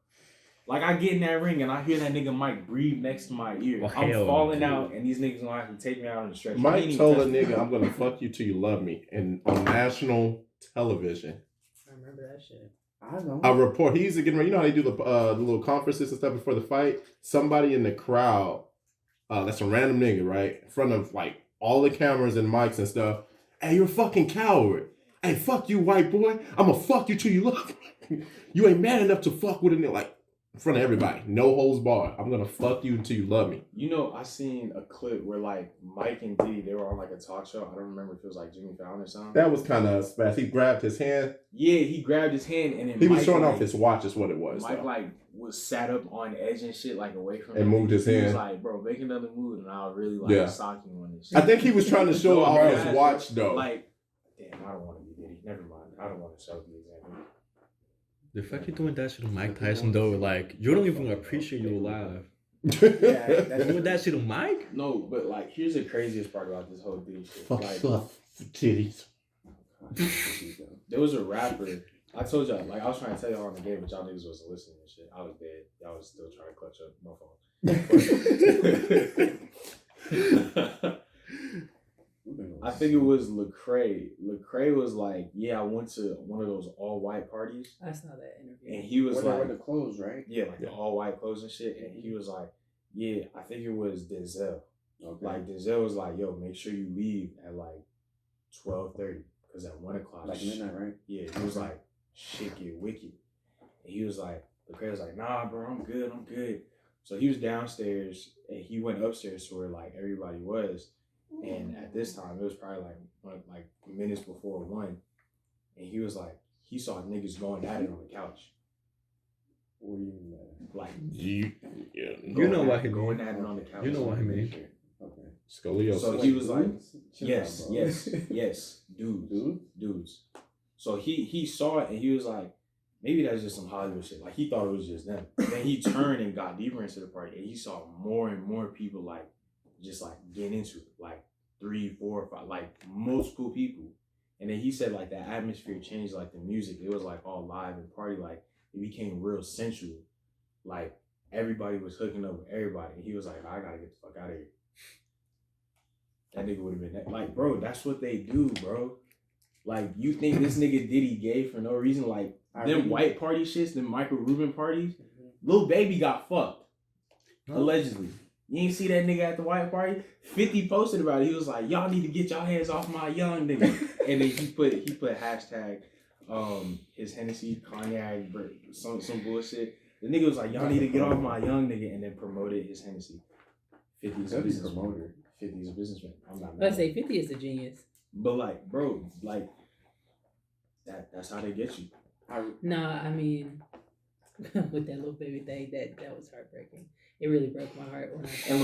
Like, I get in that ring and I hear that nigga Mike breathe next to my ear. Well, I'm falling out and these niggas gonna have to take me out on the stretcher. Mike told a nigga, I'm gonna fuck you till you love me, and on national television. I remember that shit. I know. A report. He used to get ready. You know how they do the little conferences and stuff before the fight? Somebody in the crowd, that's a random nigga, right? In front of like all the cameras and mics and stuff. Hey, you're a fucking coward. Hey, fuck you, white boy. I'm gonna fuck you till you love me. You ain't man enough to fuck with a nigga. Like, in front of everybody. No holds barred. I'm gonna fuck you until you love me. You know, I seen a clip where like Mike and Diddy, they were on like a talk show. I don't remember if it was like Jimmy Fallon or something. That was kind of fast. He grabbed his hand. Yeah, he grabbed his hand and then he was showing off his watch is what it was. Mike like was sat up on edge and shit, like away from and him. Moved his hand. He was like, bro, make another move and I'll really like sock you on this shit. I think he was trying to show off his watch though. Like, damn, I don't want to be Diddy. Never mind. I don't want to show the example. The fact you're doing that shit to Mike Tyson though, like, you don't even appreciate you alive. Yeah, doing that shit to Mike? No, but like, here's the craziest part about this whole Diddy shit. Fuck like, titties. There was a rapper. I told y'all, like, I was trying to tell y'all on the game, but y'all niggas wasn't listening and shit. I was dead. Y'all was still trying to clutch up my phone. I think it was Lecrae. Lecrae was like, yeah, I went to one of those all-white parties. I saw that interview. And he was like... with the clothes, right? Yeah, like the all-white clothes and shit. And he was like, yeah, I think it was Denzel. Okay. Like Denzel was like, yo, make sure you leave at like 12:30 because at 1:00, Like midnight, right? Yeah, he was like, shit get wicked. And he was like, Lecrae was like, nah, bro, I'm good. So he was downstairs and he went upstairs to where like everybody was. And at this time, it was probably like minutes before 1. And he was like, he saw niggas going at it on the couch. What do you mean by that? Like, You know what he going mean. at it on the couch. You know what he mean. Okay. Scoliosis. So he was like, Chill yes, out, bro. yes, dudes. So he saw it and he was like, maybe that's just some Hollywood shit. Like he thought it was just them. Then he turned and got deeper into the party and he saw more and more people like just like getting into it. Like 3, 4, 5, like multiple people. And then he said like the atmosphere changed, like the music. It was like all live and party, like it became real sensual. Like everybody was hooking up with everybody. And he was like, I gotta get the fuck out of here. That nigga would have been that. Like, bro, that's what they do, bro. Like, you think this nigga Diddy gay for no reason? Like, them white party shits, them Michael Rubin parties, Lil Baby got fucked. Allegedly. You ain't see that nigga at the white party? 50 posted about it. He was like, y'all need to get y'all hands off my young nigga. And then he put hashtag his Hennessy, cognac, some bullshit. The nigga was like, y'all need to get off my young nigga, and then promoted his Hennessy. 50's a businessman. 50's a businessman. I'm not mad. I say 50 is a genius. But like, bro, like that's how they get you. Nah, I mean, with that little baby thing, that was heartbreaking. It really broke my heart when I And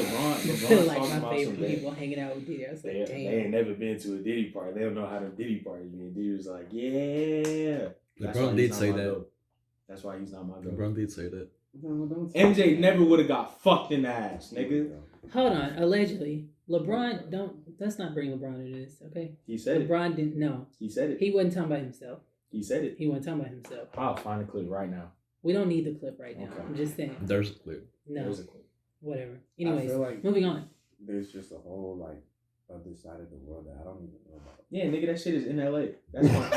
feel like talking my about favorite some people hanging out with Diddy. I was like, they damn. ain't never been to a Diddy party. They don't know how the Diddy parties be. And Diddy was like, yeah. That's why LeBron he's did not say my that. goat. That's why he's not my goat. LeBron did say that. No, don't MJ never would have got fucked in the ass, nigga. Hold on, allegedly. LeBron, let's not bring LeBron into this, okay? He said LeBron didn't know. He said it. He wasn't talking about himself. He said it. He wasn't talking about himself. I'll find a clip right now. We don't need the clip right now. Okay. I'm just saying. There's a clip. No, There's a clip. whatever. I Anyways, feel like moving on. there's just a whole like other side of the world that I don't even know about. Yeah, nigga, that shit is in LA. That's why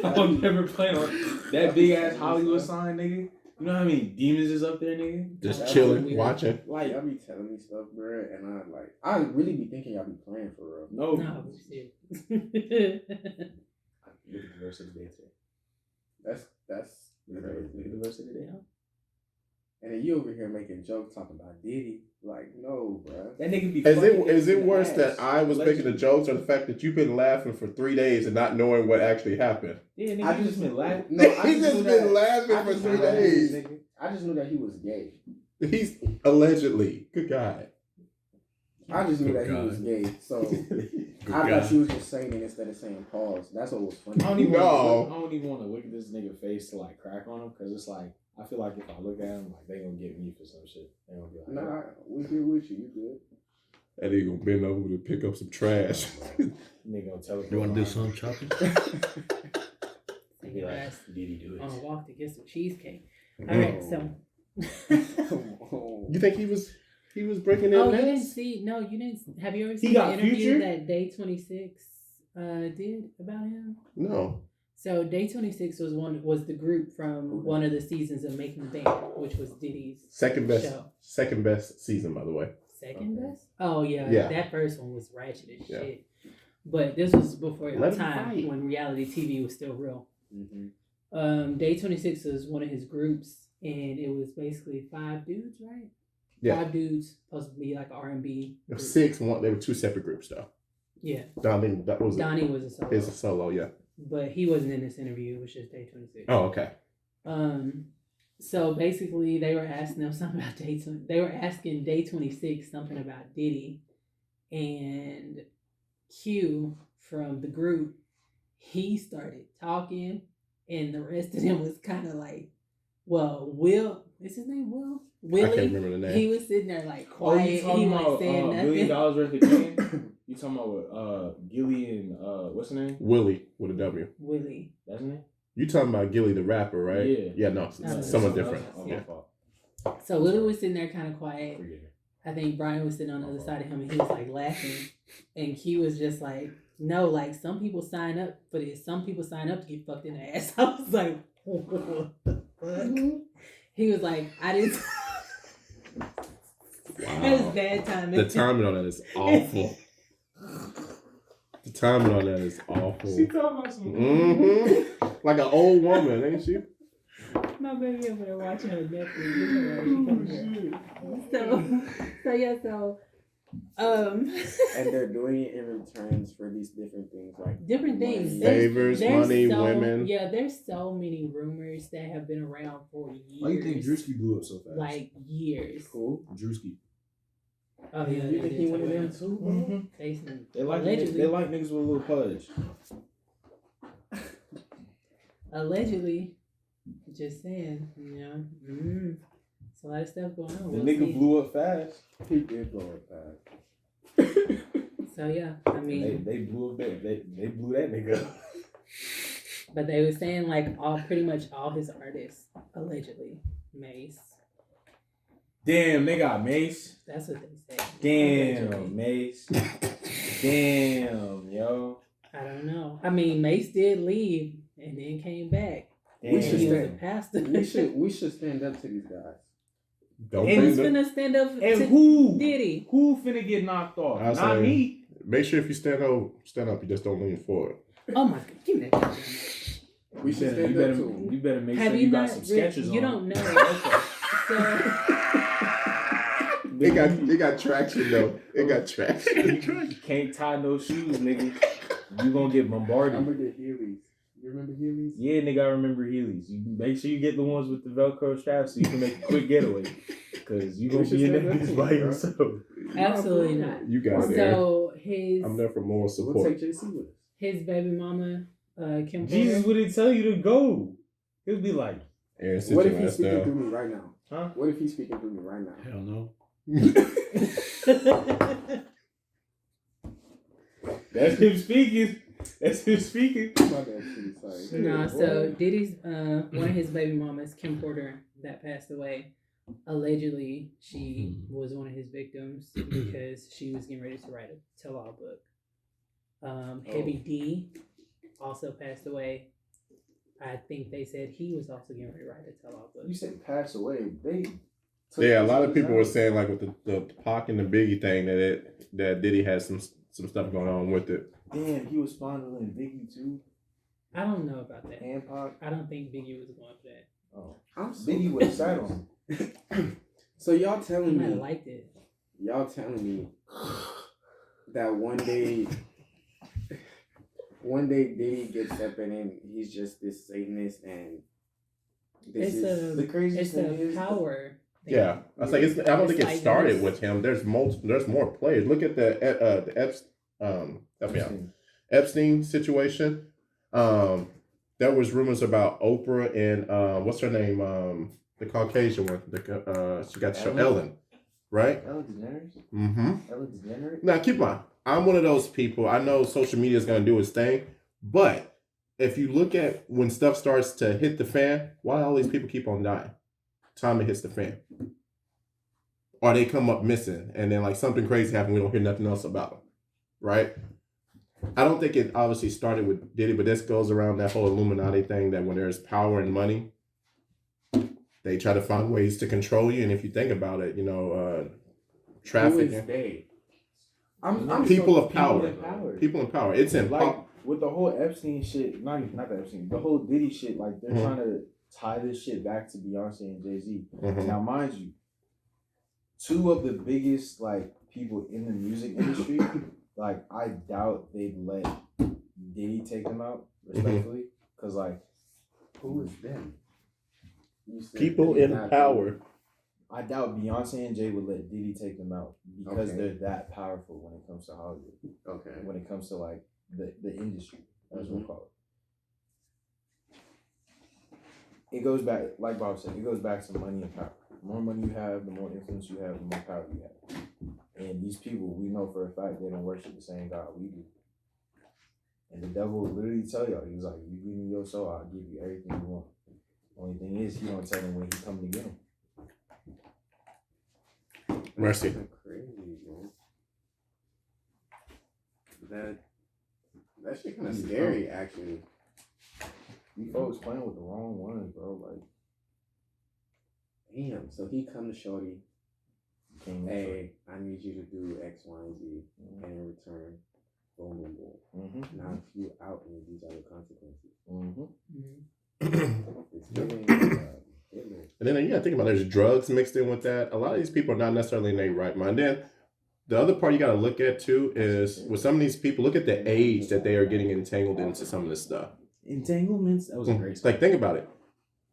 I'll never plan on that big ass Hollywood sign, nigga. You know how many demons is up there, nigga? Just That's chilling, weird. watching. Like y'all be telling me stuff, bro, and I really be thinking y'all be playing for real. No. No, shit. Look at the verse of the day today. That's Look at crazy. the verse of the day. And then you over here making jokes talking about Diddy. Like, no, bro. That nigga be Is it fucking worse ass. that I was making the jokes or the fact that you've been laughing for 3 days and not knowing what actually happened? Yeah, nigga, I you just been laughing. No, I He's just knew been that- laughing I for just 3 knew that- days. Nigga. I just knew that he was gay. He's allegedly. Good guy. I just knew Good that he was God. gay. So Good I guy. thought she was just saying it instead of saying pause. That's what was funny. I don't even No. I don't even want to look at this nigga face to like crack on him because it's like I feel like if I look at him, like they gonna get me for some shit. They gonna be like, Nah, we here with you. You good? And he gonna bend over to pick up some trash. nigga gonna tell You want to do some chopping? Be like, Diddy do On a it. walk to get some cheesecake. All No. right, so. Come on. You think he was breaking in? Oh, you next? didn't see? No, you didn't. Have you ever He seen got the interview Future? that Day 26 did about him? No. So Day 26 was the group from one of the seasons of Making the Band, which was Diddy's Second best show. season, by the way. Second Okay. best? Oh yeah, Yeah. that first one was ratchet as Yeah. shit. But this was before your Let him time fight. when reality TV was still real. Mm-hmm. Day 26 was one of his groups, and it was basically 5 dudes, right? Yeah. 5 dudes supposed to be like R&B. There were group. 6. They were 2 separate groups though. Yeah, Donnie, that was Donnie was a solo, Is a solo, yeah. but he wasn't in this interview. It was just Day 26. Oh, okay. So basically, they were asking them something about They were asking Day 26 something about Diddy, and Q from the group, he started talking, and the rest of them was kind of like, well, Will, is his name Will? I can't Willie. remember the name. He was sitting there like Oh, quiet. you He talking wasn't about saying $1 nothing. million worth of game? You talking about Gilly and what's his name? Willie with a W. Willie. That's his name? You talking about Gilly the rapper, right? Yeah. Yeah, no, No, someone no, different. Oh, Yeah. my fault. So Willie was sitting there kind of quiet. Forgive me. I think Brian was sitting on the other side of him, and he was like laughing, and Q was just like, "No, like some people sign up for this. Some people sign up to get fucked in the ass." I was like, "What the fuck?" He was like, "I didn't." That was bad timing. The timing on that is awful. The timing on that is awful. She talking about some. Mm-hmm. Like an old woman, ain't she? My baby over there watching on Netflix. So And they're doing it in returns for these different things, like different things. money. Favors, money, so, women. Yeah, there's so many rumors that have been around for years. Why do you think Drewski blew up so fast? Like years. Cool. Drewski. Oh yeah, You think he went in there too? Mm-hmm. They like allegedly. niggas with a little pudge. Allegedly, just saying, you know, it's a lot of stuff going on. The We'll nigga see. blew up fast. He did blow it fast. So yeah, I mean, They blew a bit. They blew that nigga up. but they were saying like pretty much all his artists allegedly Mace. Damn, they got Mace. That's what they said. Damn, Allegedly. Mace. Damn, yo. I don't know. I mean, Mace did leave and then came back. Damn. We should He was a stand. pastor. We should stand up to these guys. Don't And bring Who's them. finna stand up And to who? Diddy? Who finna get knocked off? I Not say- me. Make sure if you stand up, you just don't lean forward. Oh my god, give me that goddamn mic. We should stand up to them. You better make Have sure you you got not some read- sketches you on. don't know. So It got traction though. It got traction. You can't tie no shoes, nigga. You gonna get I'm bombarded. gonna get Heelys. You remember Heelys? Yeah, nigga, I remember Heelys. You make sure you get the ones with the Velcro straps so you can make a quick getaway. Cause you gonna We should be in stand that up to bitch you, by bro. yourself. absolutely not. You got it. Aaron. So his I'm there for moral We'll support. take JC with us. his baby mama, Kim Jesus Porter. wouldn't tell you to go. He'll be like, Aaron, sit What your if he's ass speaking down. through me right now? huh? What if he's speaking through me right now? Hell no. That's him speaking. That's him speaking. My bad, Steve, sorry. No, so Diddy's one of his baby mamas, Kim Porter, that passed away. Allegedly, she was one of his victims because she was getting ready to write a tell-all book. Heavy D also passed away. I think they said he was also getting ready to write a tell-all book. You said pass away. They took Yeah, a these lot of niggas people out. were saying like with the Pac and the Biggie thing that Diddy had some stuff going on with it. Damn, he was fondling Biggie too. I don't know about that. And Pac. I don't think Biggie was going for that. Oh, I'm so Biggie would have sat on. So y'all He telling might have me, liked it. that one day Diddy gets up and then he's just this Satanist and this It's is The craziest It's thing a is, power thing. Yeah, I was like, I don't think It's it like started this. with him. There's more players. Look at the help me out. Epstein situation. There was rumors about Oprah and what's her name? The Caucasian one. She got the show Ellen, right? Ellen DeGeneres. Mm-hmm. Ellen DeGeneres. Now keep in mind, I'm one of those people. I know social media is gonna do its thing, but if you look at when stuff starts to hit the fan, why all these people keep on dying? Time it hits the fan, or they come up missing, and then like something crazy happened. We don't hear nothing else about them, right? I don't think it obviously started with Diddy, but this goes around that whole Illuminati thing that when there's power and money, they try to find ways to control you. And if you think about it, you know, who is trafficking, they? I'm people so- of power, in power. people in power. It's in Like pop. with the whole Epstein shit, not the Epstein, the whole Diddy shit. Like they're Mhm. trying to tie this shit back to Beyonce and Jay-Z. Mhm. Now, mind you, two of the biggest like people in the music industry, like I doubt they'd let Diddy take them out respectfully, because like Who is them? You said People they're in not power. I doubt Beyonce and Jay would let Diddy take them out because Okay. they're that powerful when it comes to Hollywood. Okay. When it comes to like the industry, as we call it. It goes back, like Bob said, it goes back to money and power. The more money you have, the more influence you have, the more power you have. And these people, we know for a fact they don't worship the same God we do. And the devil will literally tell y'all, he was like, you give me your soul, I'll give you everything you want. Only thing is, he don't tell them when he coming to get them. Mercy. That's crazy, man. That shit kind of scary, actually. You folks playing with the wrong ones, bro. Like, Damn. So he come to Shorty, King. Hey, I need you to do X, Y, and Z, and in return, boom, boom, boom. Now if you out and these are the consequences. It's giving Hitler. And then you gotta think about there's drugs mixed in with that. A lot of these people are not necessarily in their right mind. Then the other part you gotta look at too is with some of these people, look at the age that they are getting entangled into some of this stuff. Entanglements. That was a great. Like think about it.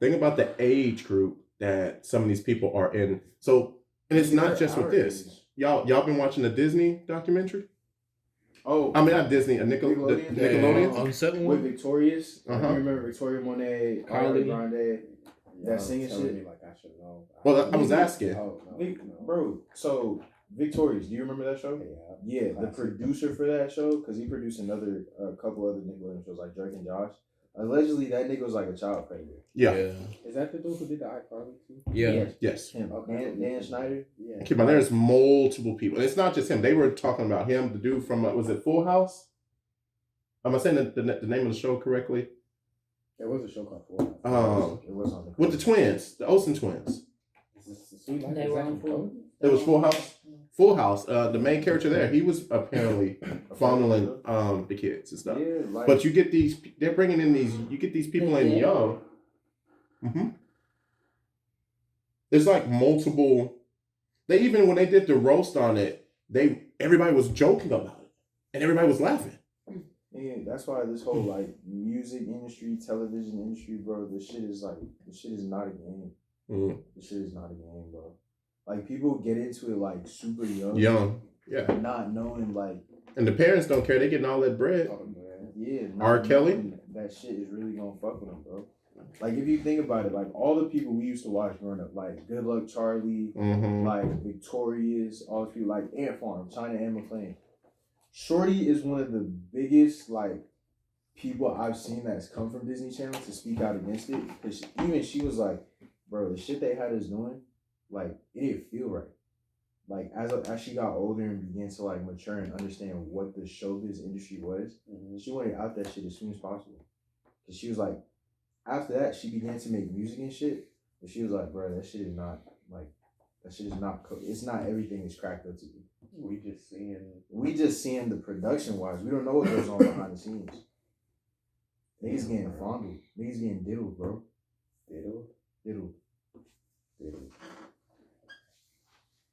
Think about the age group that some of these people are in. So, and it's not just with this. Y'all been watching the Disney documentary? Oh, I mean not Disney, Nickelodeon. Nickelodeon? Unsettling with one? Victorious. Uh-huh. You remember Victoria Monet, Ariana Grande, that singing telling shit? me like I should know. Well, I was asking. Oh, no. Bro, so Victorious, do you remember that show? Yeah, the producer for that show, because he produced a couple other Nickelodeon shows like Drake and Josh. Allegedly, that nigga was like a child predator. Yeah. Is that the dude who did the iCarly too? Yeah. Yes. Him. Okay. Dan Schneider. Yeah. Keep in mind, there's multiple people. And it's not just him. They were talking about him, the dude from, was it Full House? Am I saying the name of the show correctly? There was a show called Full House. It was on the With the twins, the Olsen twins. They were on Full. It was Full House. Full House. The main character there, he was apparently fondling the kids and stuff. Yeah, like, But you get these, they're bringing in these, you get these people in young. There's like multiple. They even when they did the roast on it, everybody was joking about it, and everybody was laughing. yeah, that's why this whole like music industry, television industry, bro. This shit is not a game. This shit is not a game, bro. Like people get into it like super young. Yeah. Not knowing like. And the parents don't care. They getting all that bread. Yeah. R. Kelly. That shit is really gonna fuck with them, bro. Like if you think about it, like all the people we used to watch growing up, like Good Luck Charlie, like Victorious, all the people like Ant Farm, China and McClain. Shorty is one of the biggest like people I've seen that's come from Disney Channel to speak out against it. Cause she was like, bro, the shit they had us doing, like it didn't feel right. Like as she got older and began to like mature and understand what the showbiz industry was, she wanted out that shit as soon as possible. Cause she was like, after that she began to make music and shit, but she was like, bro, that shit is not it's not everything is cracked up to be. We just seeing the production wise. We don't know what goes on behind the scenes. Niggas getting fondled. Niggas getting diddled, bro. Diddled.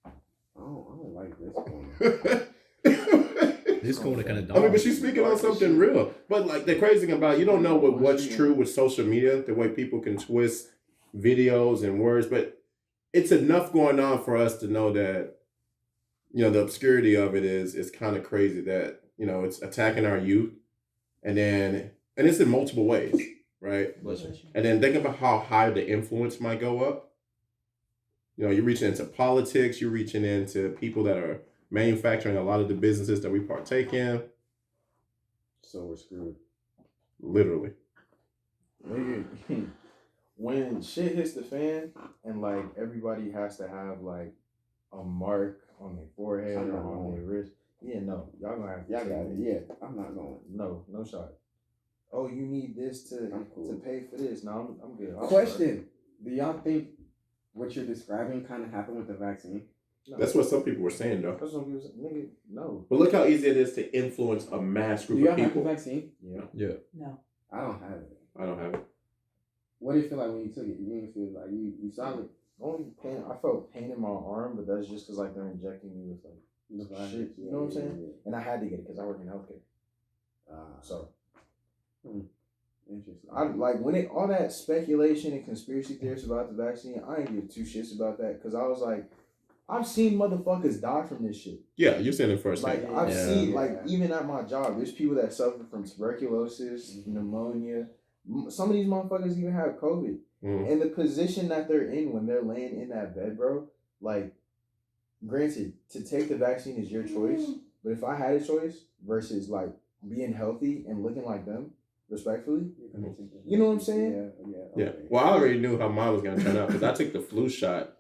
I don't like this one. This Korna kind of dumb. I mean, but she's speaking on something real. But like the crazy thing about it, you don't know what's true with social media, the way people can twist videos and words, but it's enough going on for us to know that, you know, the obscurity of it is kind of crazy that, you know, it's attacking our youth and it's in multiple ways, right? And then think about how high the influence might go up. You know, you're reaching into politics, you're reaching into people that are manufacturing a lot of the businesses that we partake in. So we're screwed. Literally. Nigga, when shit hits the fan and like everybody has to have like a mark on their forehead or on their wrist, y'all gonna have to Y'all take got it. it. Yeah, I'm not going. No shot. Oh, you need this to pay for this. No, I'm good. Question: do y'all think what you're describing kind of happened with the vaccine? No. That's what some people were saying, though. That's what people say. Nigga, no. But look how easy it is to influence a mass Do group y'all of have the people. vaccine? Yeah. No. I don't have it. I don't have it. What did it feel like when you took it? You didn't feel like you solid? Only pain. I felt pain in my arm, but that's just because like they're injecting me with like shit. You know what I'm saying? Yeah. And I had to get it because I work in healthcare. So. Interesting. I like when all that speculation and conspiracy theories about the vaccine. I ain't give two shits about that because I was like, I've seen motherfuckers die from this shit. Yeah, you're saying it first. Like I've seen, like even at my job, there's people that suffer from tuberculosis, pneumonia. Some of these motherfuckers even have COVID. And the position that they're in when they're laying in that bed, bro. Like, granted, to take the vaccine is your choice, but if I had a choice versus like being healthy and looking like them, respectfully, you know what I'm saying? Yeah. Well, I already knew how mine was gonna turn out because I took the flu shot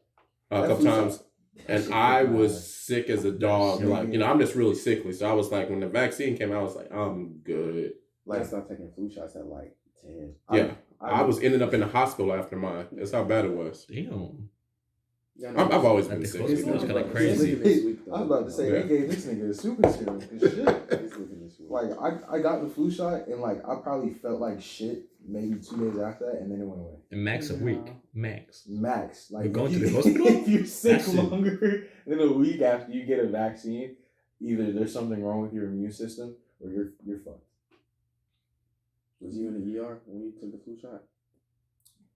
a couple times. And I was sick as a dog. Like, you know, I'm just really sickly. So I was like, when the vaccine came out, I was like, I'm good. Like, I started taking flu shots at like 10. Yeah. I was ended up in the hospital after mine. That's how bad it was. Damn. I've always At been the sick. closest, it was kind of He's crazy. looking this week, I was though. about to say, Yeah. AKA this nigga is superhero and shit. He's looking this week. Like I got the flu shot and like I probably felt like shit maybe 2 days after that and then it went away. And max a week. Max. Max. Like You're going if to the you- hospital? If you're sick That's it. longer than a week after you get a vaccine, either there's something wrong with your immune system or you're fucked. Was you in the ER when you took the flu shot?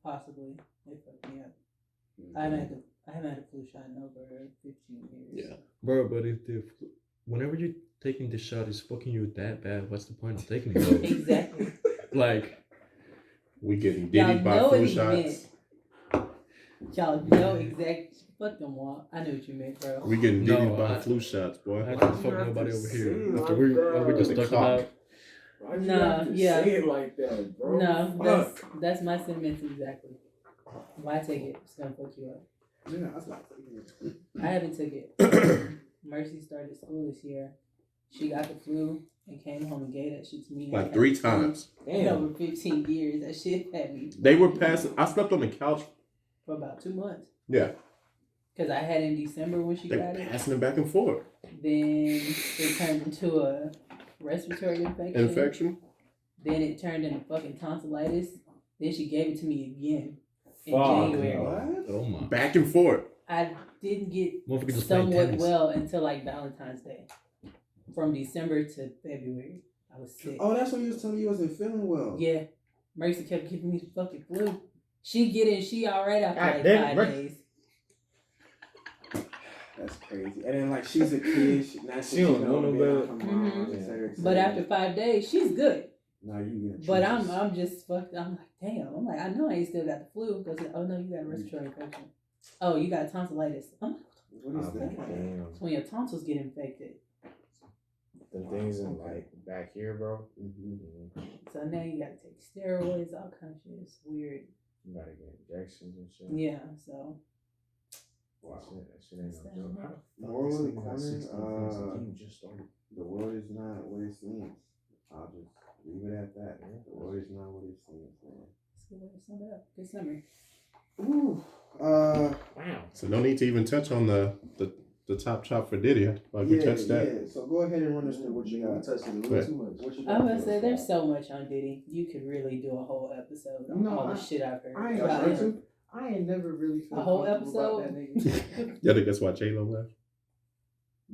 Possibly. They fucked me up. I haven't had a flu shot in over 15 years. Yeah. Bro, but if the whenever you're taking the shot is fucking you that bad, what's the point of taking it? Bro? Exactly. Like, We getting Y'all Diddy by know flu what he shots. Y'all know exactly. Fuck them, Walt. I know what you meant, bro. We getting Diddy No, by I- flu shots, boy. I don't fuck nobody over here. After what we just The talked cock. about. Why'd you Nah, have to yeah. say it like that, bro? No, Fuck. that's my sentiments exactly. Why take it? It's gonna fuck you up. Yeah, I was like, I haven't took it. Mercy started school this year. She got the flu and came home and gave that shit to me. Like 3 times. In over 15 years, that shit had me They were passing. I slept on the couch. for about 2 months. Yeah, Cause I had it in December when she they got were it. passing it back and forth. Then it turned into a respiratory infection. Infection. Then it turned into fucking tonsillitis. Then she gave it to me again in Fuck, January. no. Oh my. Back and forth. I didn't get Motherfucker just playing somewhat tennis. well until like Valentine's Day. From December to February, I was sick. oh, that's when you was telling me you wasn't feeling well. Yeah, Mercy kept giving me the fucking flu. She get it, she alright after God like damn, 5 Mercy. days. That's crazy. And then like she's a kid. She don't know no better. Mhm. Better. But after 5 days, she's good. now you get. But I'm just fucked. I'm like, damn. I'm like, I know I ain't still got the flu because oh no, you got a respiratory infection. Oh, you got tonsillitis. I'm like, What is that? Damn. it's when your tonsils get infected. The things in like back here, bro. Mm-hmm. So now you gotta take steroids, all kind of shit. It's weird. You gotta get injections and shit. Yeah. So Wow. That shit ain't no joke. How the fuck Moral this of the nigga got corner, 16 points? The game just started. The world is not what it seems. I'll just leave it at that. The world is not what it seems, man. it's a good way to sum it up. Good summer. Ooh. Wow. So no need to even touch on the top chop for Diddy. Like we touched that. Yeah. So go ahead and run us through what you got. touched it a Yeah. little too much. What you I got was gonna for say us, there's guys? so much on Diddy. You could really do a whole episode on No, all the I- shit I've heard. I ain't about trying him. to. I ain't never really felt A whole comfortable about episode? that nigga. Yeah, I think that's why J-Lo left.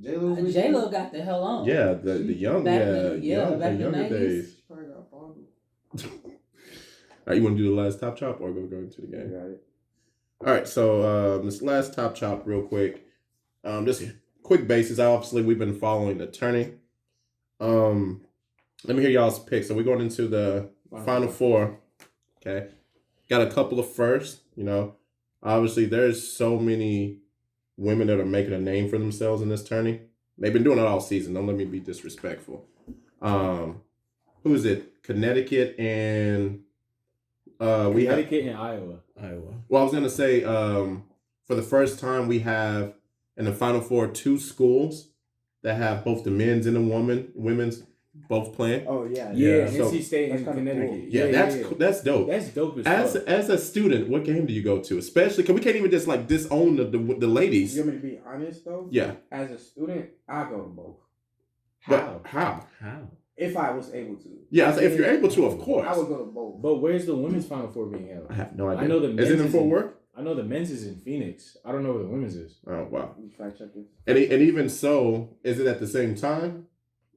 J-Lo. J Lo got the hell on. Yeah, the young, Back yeah, in the- yeah, young, back in the the younger 90s. days. She probably got fondled. All right, you want to do the last top chop or go into the You game? got it. All right, so this last top chop, real quick. Just quick basis. Obviously, we've been following the tourney. Let me hear y'all's picks. So we're going into the final four. Okay, got a couple of firsts. You know, obviously, there's so many women that are making a name for themselves in this tourney. They've been doing it all season. Don't let me be disrespectful. Who is it? Connecticut and we have. Connecticut and Iowa. Well, I was gonna say, for the first time, we have in the Final Four 2 schools that have both the men's and the women's both playing. Oh yeah. Yeah, so- NC State That's and kinda Connecticut. cool. Yeah, that's dope. That's dope as fuck. As a student, what game do you go to? Especially because we can't even just like disown the ladies. You want me to be honest though? Yeah, As a student, I go to both. but how? How? If I was able to. Yeah, I say if you're able to, of course. I would go to both. But where's the women's Final Four being held? I have no idea. I know the Is it men's in is Fort in- Worth? I know the men's is in Phoenix. I don't know where the women's is. Oh wow! You fact check this. And even so, is it at the same time,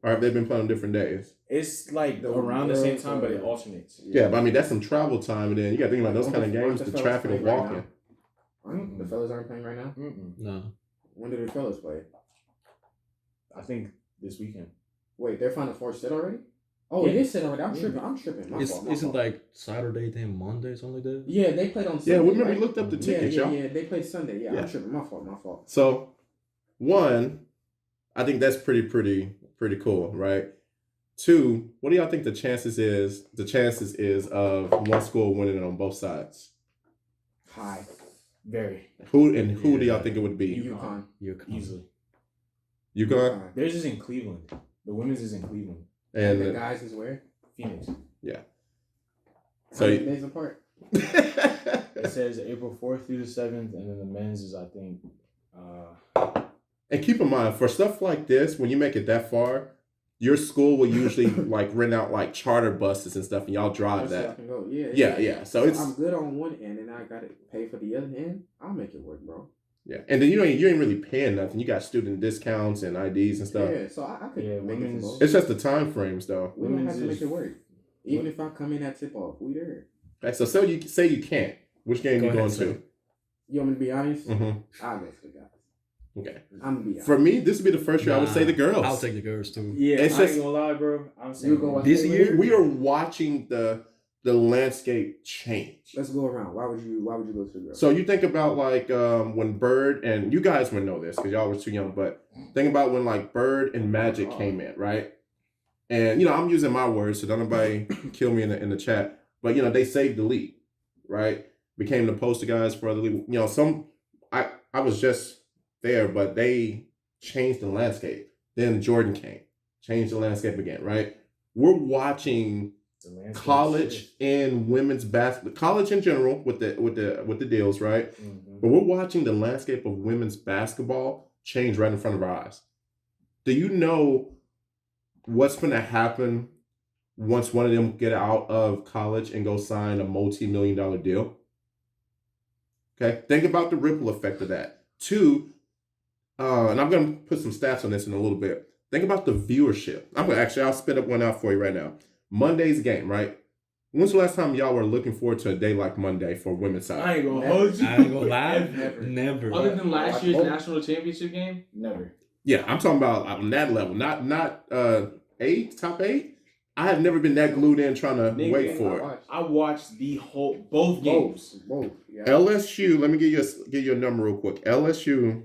or have they been playing on different days? It's like The around the same girls time, but it are- alternates. Yeah, but I mean that's some travel time, and then you got to think about those kind of games, the traffic of walking. The fellas aren't playing right now. Mm-mm. No. When did the fellas play? I think this weekend. Wait, their Final Four set already? Oh, Yeah. it is set already. I'm Yeah. tripping. I'm tripping. My fault, my Isn't fault. like Saturday then Monday something like that? Yeah, they played on Sunday. Yeah, we remember right? we looked up the tickets, yeah, y'all. Yeah, they played Sunday. Yeah, Yeah. I'm tripping. My fault. My fault. So, one, I think that's pretty cool, right? Two, what do y'all think the chances is of one school winning it on both sides? Hi. Very Who do y'all Yeah. think it would be? UConn. You're easily. UConn Theirs is in Cleveland. The women's is in Cleveland. And the and guys is where? Phoenix. so How many days apart? It says April 4th through the 7th, and then the men's is, I think, And keep in mind, for stuff like this, when you make it that far, your school will usually like rent out like charter buses and stuff, and y'all drive So I that. can go. Yeah. So it's I'm good on one end, and I gotta pay for the other end. I'll make it work, bro. yeah, and then you ain't really paying nothing. You got student discounts and IDs and stuff. Yeah, so I could Yeah, make it women's- for both. It's just the time frames though. We don't have women's to make is- it work. Even if I come in at tip off, we there. Okay, so you say you can't. Which game Go you ahead, going sir. to? You want me to be honest? Mm-hmm. I'll go for the guys. Okay. I'm gonna be honest. For me, this would be the first year I would say the girls. I'll take the girls too. yeah, It's I just- ain't gonna lie, bro. I'm You saying go watch This Taylor? year- we are watching the landscape change. Let's go around. Why would you go to the girls? So you think about like when Bird, and you guys would know this because y'all was too young, but think about when like Bird and Magic came in, right? And I'm using my words, so don't nobody kill me in the chat. But they saved the league, right? Became the poster guys for the league. I was just there, but they changed the landscape. Then Jordan came, changed the landscape again, right? We're watching the landscape college shift. and women's basketball, college in general with the deals, right? Mhm. But we're watching the landscape of women's basketball change right in front of our eyes. Do you know what's going to happen once one of them get out of college and go sign a multi-million-dollar deal? Okay, think about the ripple effect of that. Two, and I'm going to put some stats on this in a little bit. Think about the viewership. I'll spit up one out for you right now. Monday's game, right? When's the last time y'all were looking forward to a day like Monday for women's side? I ain't gonna Never. hold you. I ain't gonna lie. Never. Never. Other than last year's Oh. national championship game, never. Yeah, I'm talking about on that level, not top 8. I have never been that glued in trying to Nigga, wait for it. I watched both games. Both. Yeah. LSU, let me give you a number real quick. LSU,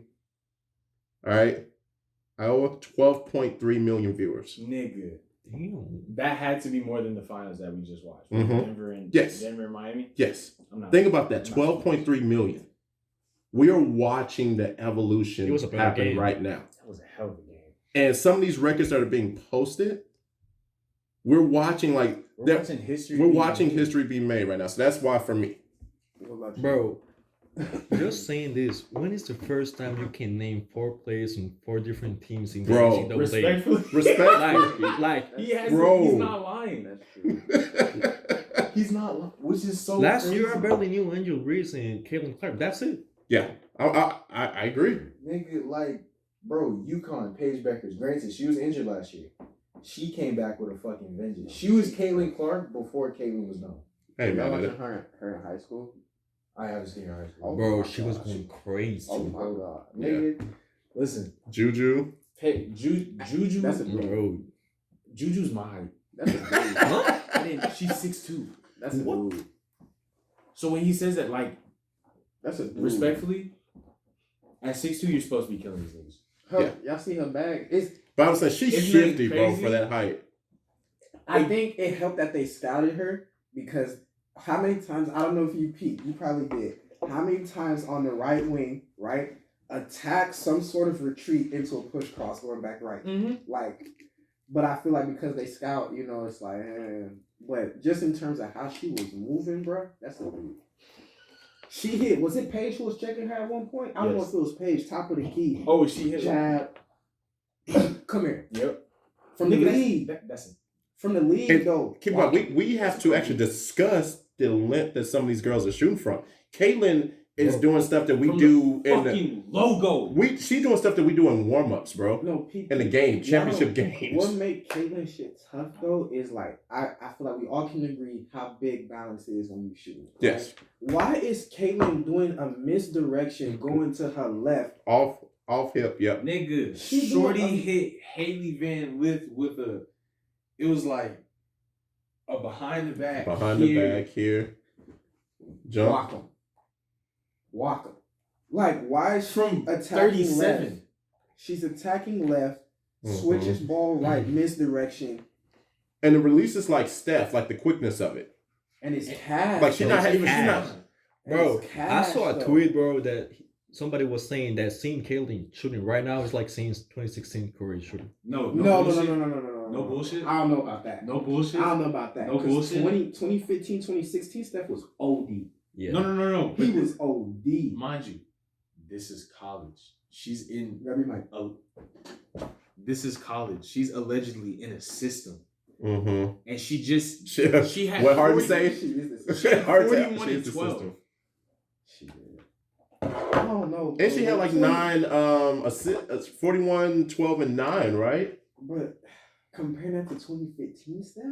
all right, Iowa, 12.3 million viewers. Nigga, Damn. that had to be more than the finals that we just watched. Mhm. Denver and Yes. Denver and Miami. Yes, I'm not. think about that, 12.3 million. We are watching the evolution It was a better happen game. right now. That was a hell of a game. And some of these records that are being posted, we're watching like We're watching history. we're being watching made. history be made right now. So that's why for me. What about you? Bro, just saying this, when is the first time you can name 4 players from 4 different teams in the Bro, NCAA? Respectfully, Respect. Like, he has. Bro. He's not lying. That's true. He's not. Which is so. last crazy. year I barely knew Angel Reese and Caitlin Clark. That's it. Yeah, I agree. Nigga, like, bro, UConn, Paige Beckers. Granted, she was injured last year. She came back with a fucking vengeance. She was Caitlin Clark before Caitlin was known. Hey Y'all man, watching her in high school? I haven't seen her in high school. Oh Bro, my she was gosh. going crazy. Oh my god. Nigga, listen. Juju. Hey, Juju. That's a dude. Bro. Juju's my height. That's a dude. Huh? I didn't. She's 6'2". That's a What? dude. So when he says that, like, That's a dude. respectfully, at 6'2", you're supposed to be killing these niggas. Her, y'all see her bag? But I was saying she's Isn't it shifty, bro, crazy? for that height. I think it helped that they scouted her because how many times, I don't know if you peeped, you probably did. How many times on the right wing, right, attack some sort of retreat into a push cross going back right? Mm-hmm. Like, but I feel like because they scout, it's like, but just in terms of how she was moving, bro, that's a dude. She hit, was it Paige who was checking her at one point? I don't know Yes. if it was Paige, top of the key. Oh, she hit. Jab. Come here. Yep. From the Nigga, league. That's From the league, And though. keep on, we have to actually discuss the length that some of these girls are shooting from. Caitlin is Bro, doing stuff that we from do the in the fucking logo. she's doing stuff that we do in warm-ups, bro. No, people. In the game, championship Yo, games. What make Caitlyn shit tough though is like I feel like we all can agree how big balance is when you shoot. Right? Yes. Why is Caitlyn doing a misdirection going to her left? Off hip, yep. Nigga, She Shorty doing- hit Haley Van Lith with a. It was like a behind the back. Behind here. the back here. Jump. Walk him. Like why is she From attacking 37. left? She's attacking left, Mhm. switches ball right, misdirection, And the release is like Steph, like the quickness of it. and it's cash. Like she's not It's even she's cash. not Bro, It's I cash, saw a though. tweet, bro, that somebody was saying that seeing Caitlyn shooting right now is like seeing 2016 Curry shooting. No No. No bullshit? I don't know about that. No bullshit? I don't know about that. No bullshit? 2015, 2016, Steph was OD. Yeah. No. He was OD. Mind you, this is college. She's in. Grab your mic. This is college. She's allegedly in a system, Mm-hmm. and she just She she had what hard to 40 say? She is She had Hard to 41 say. and She is the 12. system. She did. I don't know. And she had like 20 9 assists, 41, 12, and 9, right? But comparing that to 2015 Steph?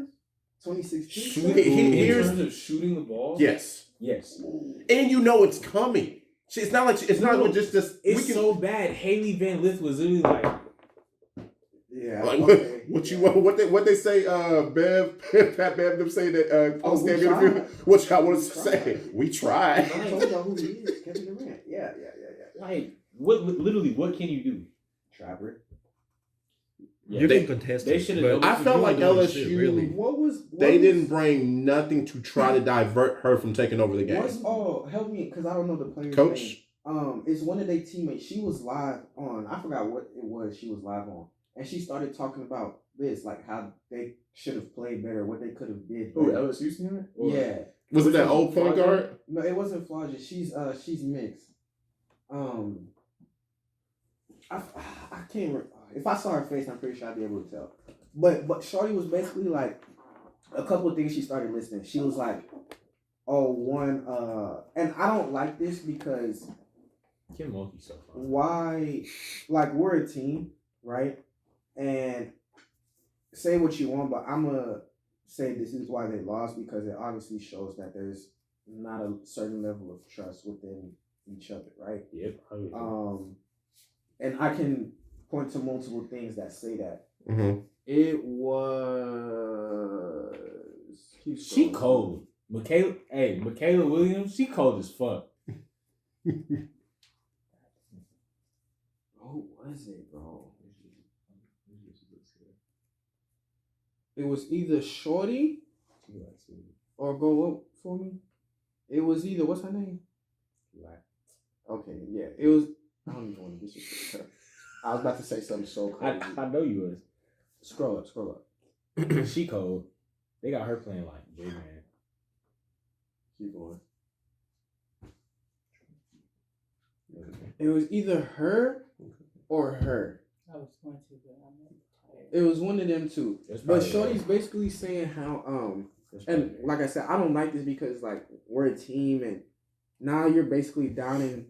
2016 Shoot Steph? it. In Here's- terms of shooting the ball, Yes. yes. And you know it's coming. It's not like it's not No, like just It's so bad. Haley Van Lith was literally like, Yeah. like Okay. what you want what they say Pat Bev them say that post game we interview tried. what y'all want We to say tried. we tried. I told y'all who he is. Kevin Durant. Yeah. like what? Literally, what can you do? Trapper. You They- can contest they it, should've but done- I felt you like don't do LSU shit, really. What was They didn't bring nothing to try to divert her from taking over the game. Help me, because I don't know the player's Coach? name. It's one of their teammates. She was live on. I forgot what it was. She was live on, and she started talking about this, like how they should have played better, what they could have did. Oh, better. LSU's team? Yeah. Was it that old point guard? No, it wasn't Flauja. She's mixed. I can't. If I saw her face, I'm pretty sure I'd be able to tell. But Shorty was basically like a couple of things she started listening. She was like, and I don't like this because Kim Mulkey's so fun. why? Like we're a team, right? And say what you want, but I'm gonna say this is why they lost because it obviously shows that there's not a certain level of trust within each other, right? Yep. And I can point to multiple things that say that. Mm-hmm. It was She cold. Michaela Williams, she cold as fuck. Who was it, bro? It was either Shorty or go up for me. It was either what's her name? Okay, yeah. It was. I don't even want to disrespect her. I was about to say something so crazy. I know you was. Scroll up. She cold. They got her playing like big man. Keep going. It was either her or her. I was going to, but I'm not tired. It was one of them two. That's But probably Shorty's her. basically saying how That's and probably her. like I said, I don't like this because like we're a team and now you're basically downing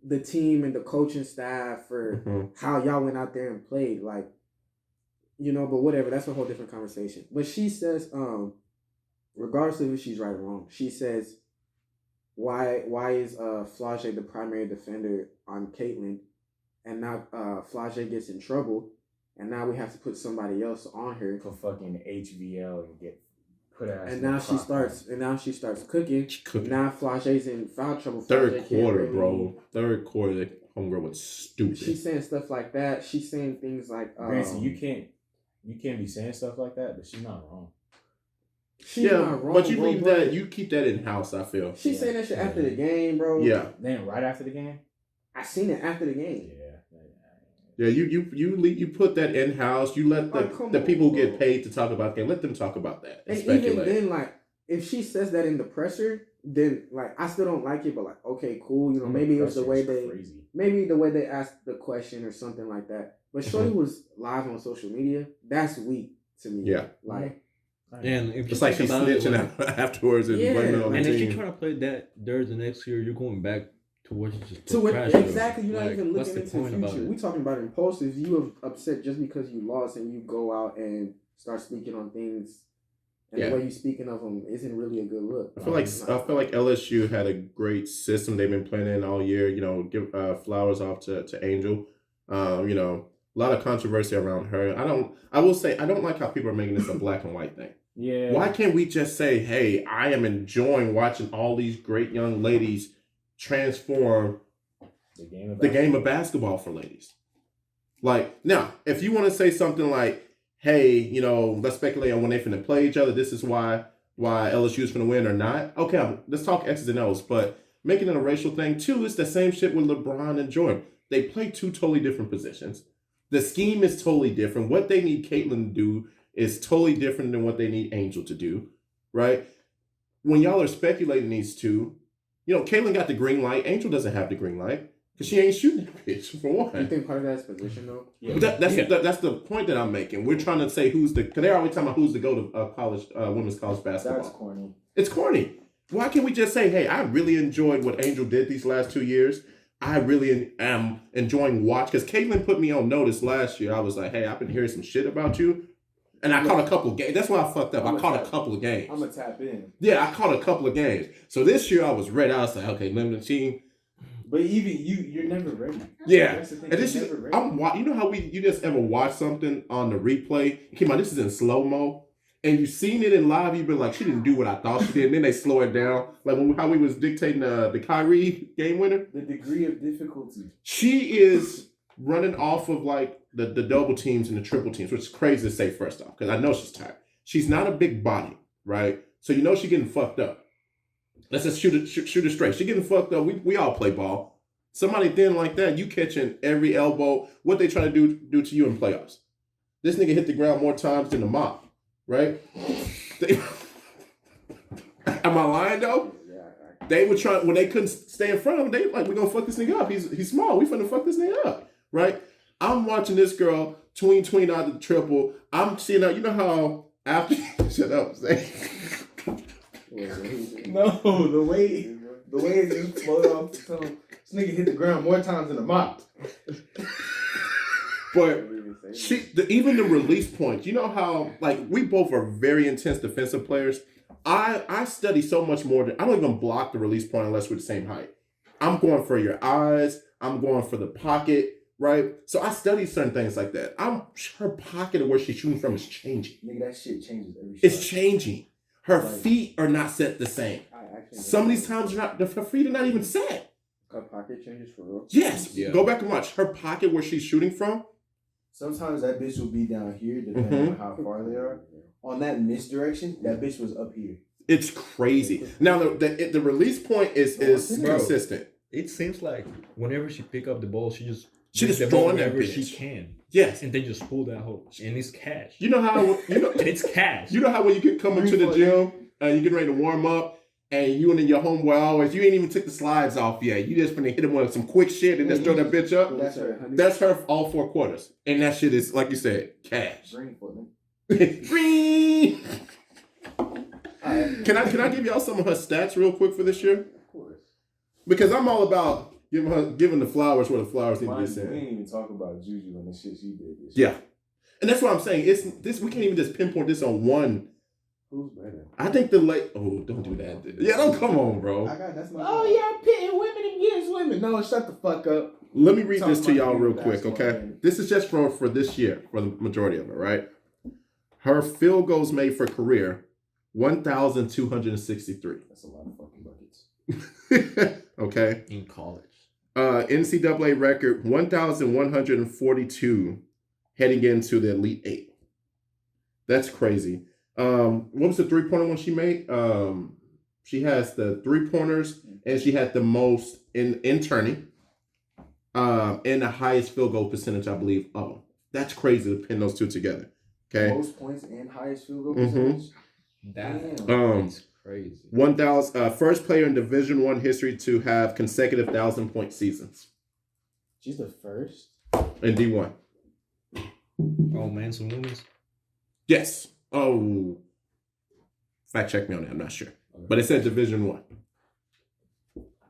the team and the coaching staff for Mm-hmm. how y'all went out there and played. Like, you know, but whatever, that's a whole different conversation. But she says, regardless of if she's right or wrong, she says, why is Flauja the primary defender on Caitlyn and now Flauja gets in trouble and now we have to put somebody else on her. For fucking HVL and get put her ass. And in now the she crock starts pot. and now she starts cooking. Cooking. Now Flauja's in foul trouble. Third Flauja can't quarter, really- bro. Third quarter, that homegirl was stupid. She's saying stuff like that. She's saying things like Granted, you can't be saying stuff like that, but she's not wrong. she's yeah, not wrong, but you bro, leave but that. You keep that in house. I feel. She's saying that shit after the game, bro. Yeah, Then right after the game. I seen it after the game. yeah. You put that in house. You let Like, come the on, people bro. get paid to talk about the game. Let them talk about that and, And even speculate. then, like, if she says that in the presser, then like I still don't like it. But like, okay, cool. You know, maybe it was the way they asked the question or something like that. But Shorty was live on social media. That's weak to me. Yeah. Like, And if It's you like think she's about it, snitching like, out afterwards and Yeah, blaming it on the and if you team. try to play that there the next year, you're going back to what you just to put it, trash to. exactly. You're not Like, even what's looking the into the point about future. it? We talking about impulsive. You are upset just because you lost, and you go out and start speaking on things, and Yeah. the way you speaking of them isn't really a good look. I feel like LSU had a great system they've been playing in all year. You know, give flowers off to Angel. You know, a lot of controversy around her. I will say I don't like how people are making this a black and white thing. Yeah. Why can't we just say, hey, I am enjoying watching all these great young ladies transform the game of basketball for ladies? Like, now, if you want to say something like, hey, you know, let's speculate on when they finna play each other, this is why LSU is finna win or not. Okay, let's talk X's and O's. But making it a racial thing. Two, it's the same shit with LeBron and Jordan. They play two totally different positions. The scheme is totally different. What they need Caitlyn to do is totally different than what they need Angel to do, right? When y'all are speculating these two, Caitlyn got the green light. Angel doesn't have the green light because she ain't shooting that bitch, for one. You think part of that's position, though? Yeah. But that's the point that I'm making. We're trying to say because they're always talking about who's to go to college, women's college basketball. That's corny. It's corny. Why can't we just say, hey, I really enjoyed what Angel did these last 2 years. I really am enjoying watch because Caitlyn put me on notice last year. I was like, hey, I've been hearing some shit about you. And I caught a couple of games. That's why I fucked up. I caught a couple of games. I'm going to tap in. Yeah, I caught a couple of games. So this year I was ready. I was like, okay, limited team. But even you're never ready. Yeah. That's the thing. And this You're is, never ready. you know how you just ever watch something on the replay? Come on, this is in slow-mo. And you've seen it in live, you've been like, she didn't do what I thought she did. And then they slow it down. Like how we was dictating the Kyrie game winner. The degree of difficulty. She is running off of like the double teams and the triple teams, which is crazy to say first off, because I know she's tired. She's not a big body, right? So she's getting fucked up. Let's just shoot it straight. She's getting fucked up. We all play ball. Somebody thin like that, you catching every elbow. What they trying to do to you in playoffs? This nigga hit the ground more times than the mop. Right? Am I lying though? They were trying when they couldn't stay in front of him. They like, we're gonna fuck this nigga up. He's small. We finna fuck this nigga up, right? I'm watching this girl tween out the triple. I'm seeing out. You know how after shut up, Zay. No, the way you float off the tongue. This nigga hit the ground more times than a mop. But even the release points, you know how like we both are very intense defensive players. I study so much more than I don't even block the release point unless we're the same height. I'm going for your eyes. I'm going for the pocket, right? So I study certain things like that. Her pocket of where she's shooting from is changing. Nigga, that shit changes every shot. It's changing. Her feet are not set the same. Some of these times her feet are not even set. Her pocket changes for real? Yes. Yeah. Go back and watch. Her pocket where she's shooting from. Sometimes that bitch will be down here, depending on how far they are. On that misdirection, that bitch was up here. It's crazy. Now the release point is consistent. It seems like whenever she pick up the ball, she just throwing that whenever bitch. she can. Yes, and then just pull that hole, and it's cash. You know how it's cash. You know how when you get coming to the gym and you get ready to warm up, and you and your homeboy always you ain't even took the slides off yet. You just finna hit him with some quick shit and just throw that bitch up. That's her all 4 quarters, and that shit is like you said, cash. Green. Can I give y'all some of her stats real quick for this year? Of course. Because I'm all about giving the flowers where the flowers need to be said. We didn't even talk about Juju and the shit she did this year. Yeah. And that's what I'm saying. It's this we can't even just pinpoint this on one. Who's better? I think don't do that. Yeah, don't come on, bro. Yeah, pitting women against women. No, shut the fuck up. Let me read this to y'all real quick, okay? This is just for this year, for the majority of it, right? Her field goals made for career, 1,263. That's a lot of fucking buckets. Okay. In college. NCAA record, 1,142 heading into the Elite 8. That's crazy. What was the 3-pointer one she made? She has the 3-pointers, and she had the most in turning, and the highest field goal percentage, I believe, of them. That's crazy to pin those two together. Okay. Most points and highest field goal percentage. That's crazy. 1,000. First player in Division I history to have consecutive 1,000-point seasons. She's the first in D1. Oh, men's and women's. Yes. Oh, fact check me on that. I'm not sure, but it said Division I.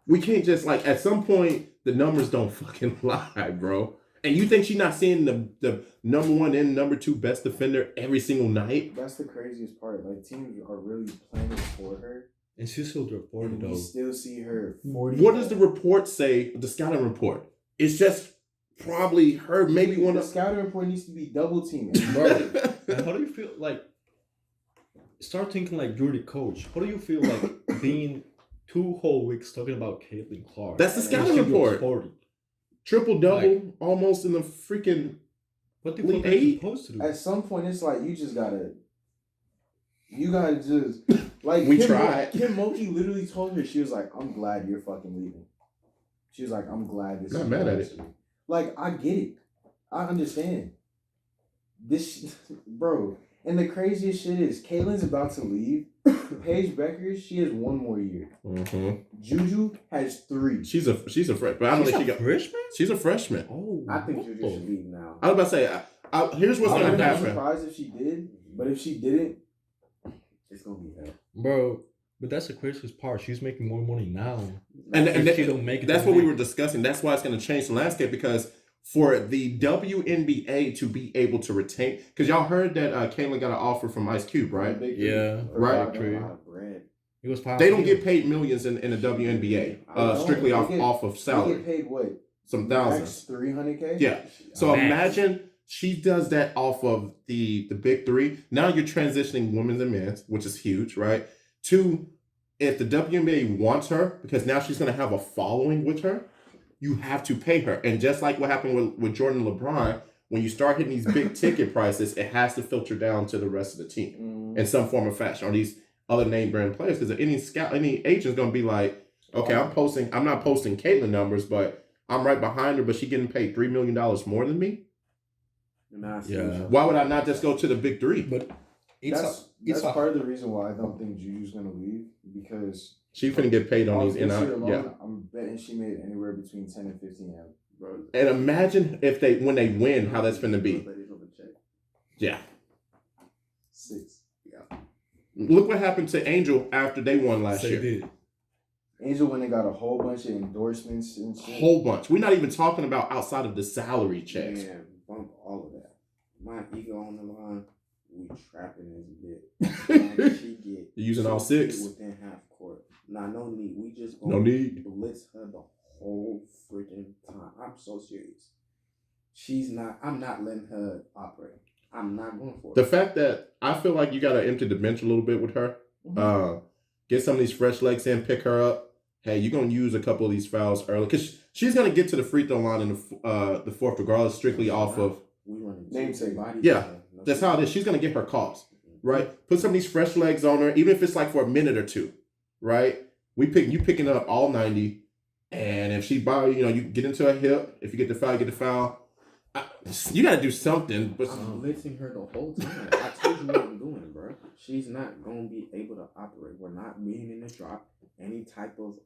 We can't just at some point the numbers don't fucking lie, bro. And you think she's not seeing the number 1 and number 2 best defender every single night? That's the craziest part. Teams are really planning for her. And she's still reported though. We still see her 40. What does the report say? The scouting report. It's just probably her. Maybe one of the scouting report needs to be double teaming, bro. And how do you feel start thinking you're the coach? How do you feel being 2 whole weeks talking about Caitlin Clark? That's the scouting report. 40. Triple double, almost in the freaking. What the fuck are you supposed to do? At some point, it's you just gotta. You gotta just like We Kim, tried. Kim Mulkey literally told her, she was like, "I'm glad you're fucking leaving." She was like, "I'm glad this." Not is mad at last year." Like, I get it. I understand. Bro. And the craziest shit is, Caitlin's about to leave. Paige Becker, she has 1 more year. Mm-hmm. Juju has 3. She's a freshman, but I don't think she got. freshman. She's a freshman. Oh, I think Juju should leave now. I was about to say, here's what's I gonna wouldn't be happen. surprised if she did, but if she didn't, it's gonna be hell. bro. But that's the craziest part. She's making more money now. And If she don't make it, that's then what we leave. were discussing. That's why it's going to change the landscape, because for the WNBA to be able to retain, because y'all heard that Caitlyn got an offer from Ice Cube, right? Yeah, right. It was 5 They don't million. get paid millions in the WNBA, I strictly know. off of They salary, get paid what? some Max thousands. 300K. Yeah. So Max. imagine she does that off of the big 3. Now you're transitioning women's and men's, which is huge, right? 2, if the WNBA wants her, because now she's going to have a following with her, you have to pay her. And just like what happened with Jordan and LeBron, when you start hitting these big ticket prices, it has to filter down to the rest of the team in some form or fashion, or these other name brand players. Because any agent's going to be like, okay, I'm not posting Caitlyn numbers, but I'm right behind her, but she getting paid $3 million more than me. Yeah. Why would I not just go to the big 3? But That's part of the reason why I don't think Juju's gonna leave, because She's gonna get paid on these this year NIL. alone, Yeah. I'm betting she made anywhere between 10 and 15 M. Bro. And imagine if when they win, how that's gonna be. Yeah. 6. Yeah. Look what happened to Angel after they won last They year. did. Angel when they got a whole bunch of endorsements and shit. Whole bunch. We're not even talking about outside of the salary checks. Man, bump all of that. My ego on the line. We trapping this bit. She get You're using all 2 6. within half court. Nah, no need. We just No need. blitz her the whole freaking time. I'm so serious. She's not. I'm not letting her operate. I'm not going for it. The fact that I feel like you gotta empty the bench a little bit with her. Get some of these fresh legs in, pick her up. Hey, you're gonna use a couple of these fouls early, because she's gonna get to the free throw line in the 4th, regardless, strictly off of. We running Namesake. body. Yeah. That's how it is. She's gonna get her calls, right? Put some of these fresh legs on her, even if it's like for a minute or 2, right? You picking up all 90, and if she you get into a hip. If you get the foul, you get the foul. You gotta do something. But I'm blitzing her the whole time. I told you what I'm doing, bro. She's not gonna be able to operate. We're not being in the drop. Any type of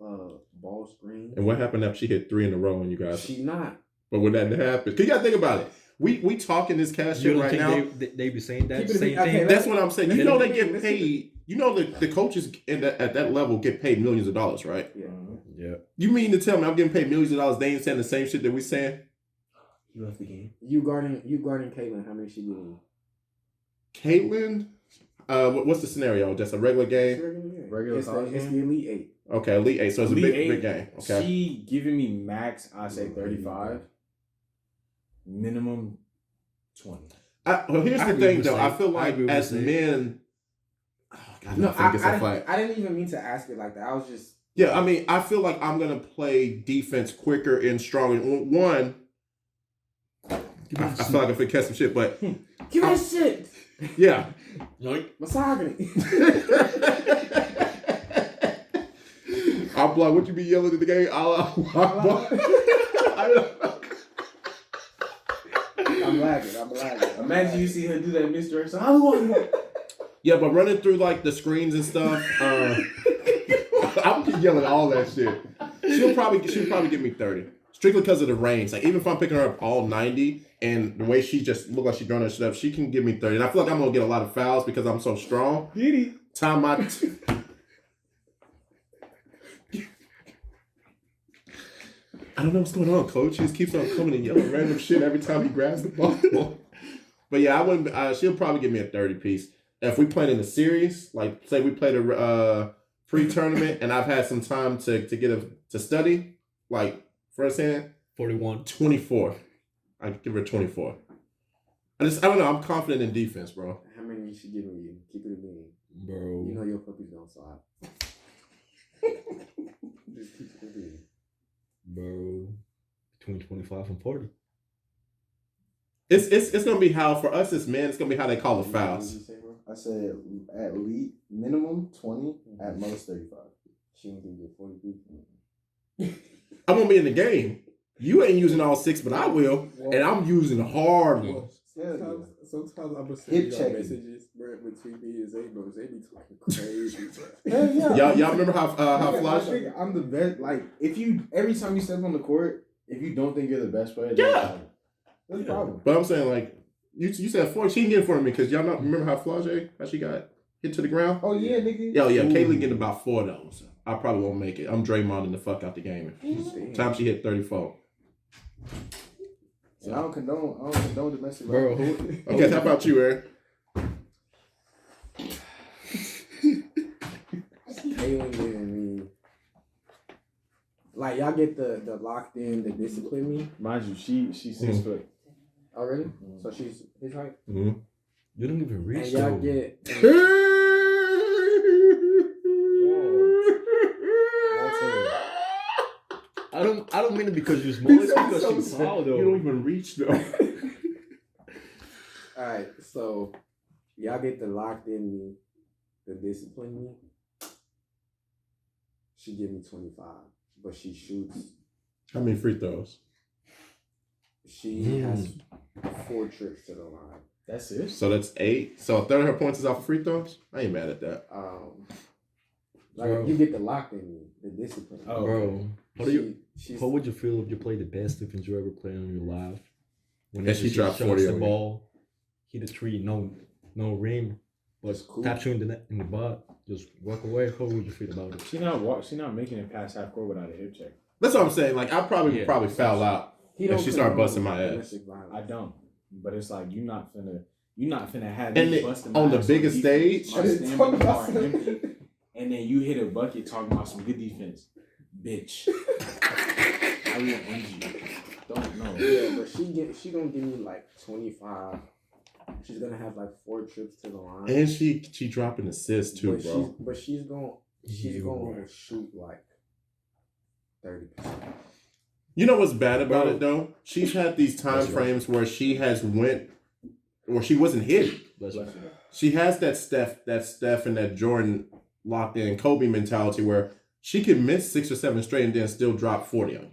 ball screen. and what happened after she hit 3 in a row and you guys? She's not. But when that happened, cause you gotta think about it. We talking this cash You shit don't right think now. they be saying that Keep it same okay, thing? That's what I'm saying. You Let's know do they it. get Let's do it. paid. You know the coaches at that level get paid millions of dollars, right? Yeah. Yeah. You mean to tell me I'm getting paid millions of dollars? They ain't saying the same shit that we saying. You left the game. You guarding Caitlyn. How many she getting? Caitlyn, what's the scenario? Just a regular It's game? regular game. Regular It's college the game? Elite 8. Okay, Elite 8. So it's a Elite big 8, game. Okay. She giving me max, I say 35. Minimum 20. Well, here's I the agree thing with though. I Zay. feel I like agree with as Zay. men, God, No, I get so flat. I didn't even mean to ask it like that. I was just. Yeah, I mean, I feel like I'm gonna play defense quicker and stronger. One, I feel like I'm gonna catch some shit, but Give me that shit. yeah. Misogyny. I'm like, what you be yelling at the game? I'm lagging. Imagine you see her do that misdirection. I want Yeah, but running through like the screens and stuff, I'm just yelling all that shit. She'll probably give me 30. Strictly because of the range. Like, even if I'm picking her up all 90 and the way she just look like she's throwing her shit up, she can give me 30. And I feel like I'm gonna get a lot of fouls because I'm so strong. Diddy. Time my I don't know what's going on, coach. He just keeps on coming and yelling random shit every time he grabs the ball. But yeah, I wouldn't. She'll probably give me a 30 piece. If we played in a series, like say we played a pre-tournament, and I've had some time to study, like firsthand, 41. 24. I'd give her 24. I don't know. I'm confident in defense, bro. How many is she giving you? Keep it a bean. Bro. You know your puppy's gonna slide. Just keep it a bean. Bro. Between 25 and 40. It's gonna be how for us as men. It's gonna be how they call the What fouls. did you say, bro? I said at least minimum 20, at most 35. She ain't gonna get 40 people. I'm gonna be in the game. You ain't using all 6, but I will, and I'm using hard ones. Sometimes I'm gonna send Hip y'all checking. messages, bro, between me and Zay, bro. Zay be talking crazy, bro. Hell yeah. Y'all remember how I Flash? think I'm the best. Like, if you every time you step on the court, if you don't think you're the best player, Yeah. that's a problem. But I'm saying like you said 40. She can get it for me because y'all not remember how she got hit to the ground. Oh yeah, nigga. Yeah, Ooh. Kaylee getting about 4 of those. I probably won't make it. I'm Draymonding the fuck out the game. Time she hit 34. So I don't condone domestic Bro, violence. Okay, how about you, Aaron? Kaylin giving me, like, y'all get the locked in, the discipline me. Mind you, she's 6 foot. Already? So she's his height? Mm-hmm. You don't even And reach y'all though. get, I don't mean it because you're small. It's because she's tall though. You don't even reach though. alright, so y'all get the locked in me, the discipline me. She give me 25, but she shoots. How many free throws? She has 4 trips to the line. That's it. So that's 8. So a third of her points is off of free throws? I ain't mad at that. Like, Bro. you get the locked in me, the discipline. Oh. Bro, She's how would you feel if you played the best defense you ever played in your life? When she dropped shots 40 the on you. ball, hit a 3, no rim, but That's cool. tap you in the net, in the butt, just walk away. How would you feel about it? She not making it past half court without a hip check. That's what I'm saying. Like I probably Yeah. foul out. He if don't she start condone busting my ass. domestic violence. I don't. But it's like you're not finna have And me it- busting my on the ass biggest defense. stage? My I didn't stamina talk about are empty, and then you hit a bucket talking about some good defense, bitch. I will end you. Don't know. Yeah, but she gonna give me like 25. She's gonna have like 4 trips to the line. And she dropping assists too, but bro. she's gonna You shoot like 30%. You know what's bad about Bro. it though? She's had these time That's right. frames where she has went or she wasn't hitting. Bless you. She has that Steph and that Jordan locked in Kobe mentality where she can miss 6 or 7 straight and then still drop 40 on you.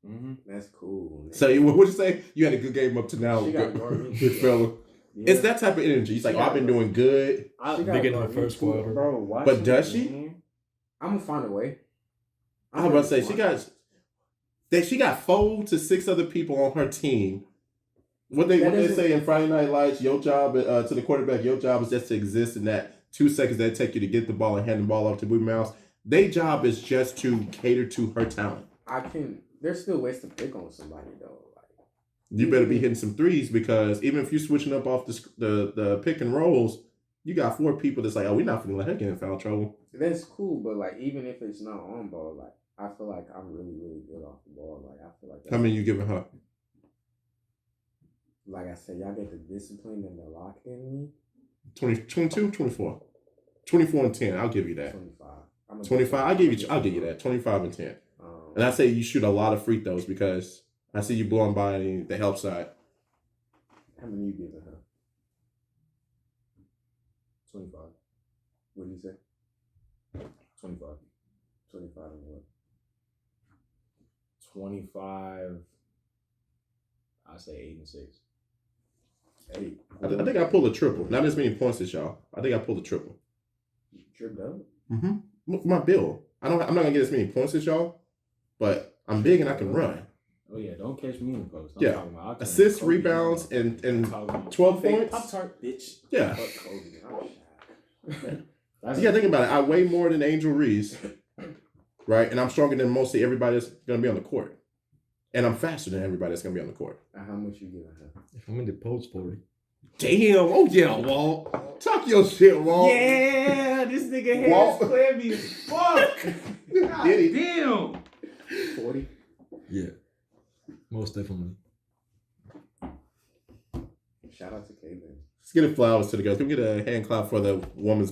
Mm-hmm. That's cool. Man. So what you say? You had a good game up to now. She got Good, guard me. good fella. Yeah. It's that type of energy. It's like, She I've got been guard. doing good. She got Big in the guard me first too. quarter. Bro, why But does she? I'm gonna find a way. I was about to say she got 4 to 6 other people on her team. What they say in Friday Night Lights, your job to the quarterback, your job is just to exist in that 2 seconds that it take you to get the ball and hand the ball off to Booty Mouse. Their job is just to cater to her talent. There's still ways to pick on somebody though. Like, You better be hitting some threes because even if you're switching up off the pick and rolls, you got 4 people that's like, oh, we're not finna let her get in foul trouble. that's cool, but like even if it's not on ball, like I feel like I'm really, really good off the ball. Like I feel like How many you giving her? like I said, y'all get the discipline and the locked in me. 22, 24. 24 and 10. I'll give you that. 25. 25. I'll give you that. 25 and 10. And I say you shoot a lot of free throws because I see you blowing by the help side. How many you giving her? 25. What do you say? 25. 25 and what? 25. I say 8 and 6. 8. I think I pulled a triple. Not as many points as y'all. I think I pulled a triple. Tripped up? Mm-hmm. Look, my bill. I'm not gonna get as many points as y'all, but I'm big and I can run. Oh yeah, don't catch me in the post. Yeah. Talking about, Assists, rebounds, and 12 points. Pop tart, bitch. Yeah. Fuck Kobe. I'm shy. That's You gotta think about it. I weigh more than Angel Reese, right? And I'm stronger than mostly everybody that's gonna be on the court. And I'm faster than everybody that's gonna be on the court. And how much you giving her? If I'm in the post for it. Damn! Oh yeah, Walt. Talk your shit, Walt. Yeah, this nigga Walt. has clammy as fuck. God Diddy. damn. 40? Yeah. Most definitely. Shout out to Caitlin. Let's get a flowers to the girls. Can we get a hand clap for the women's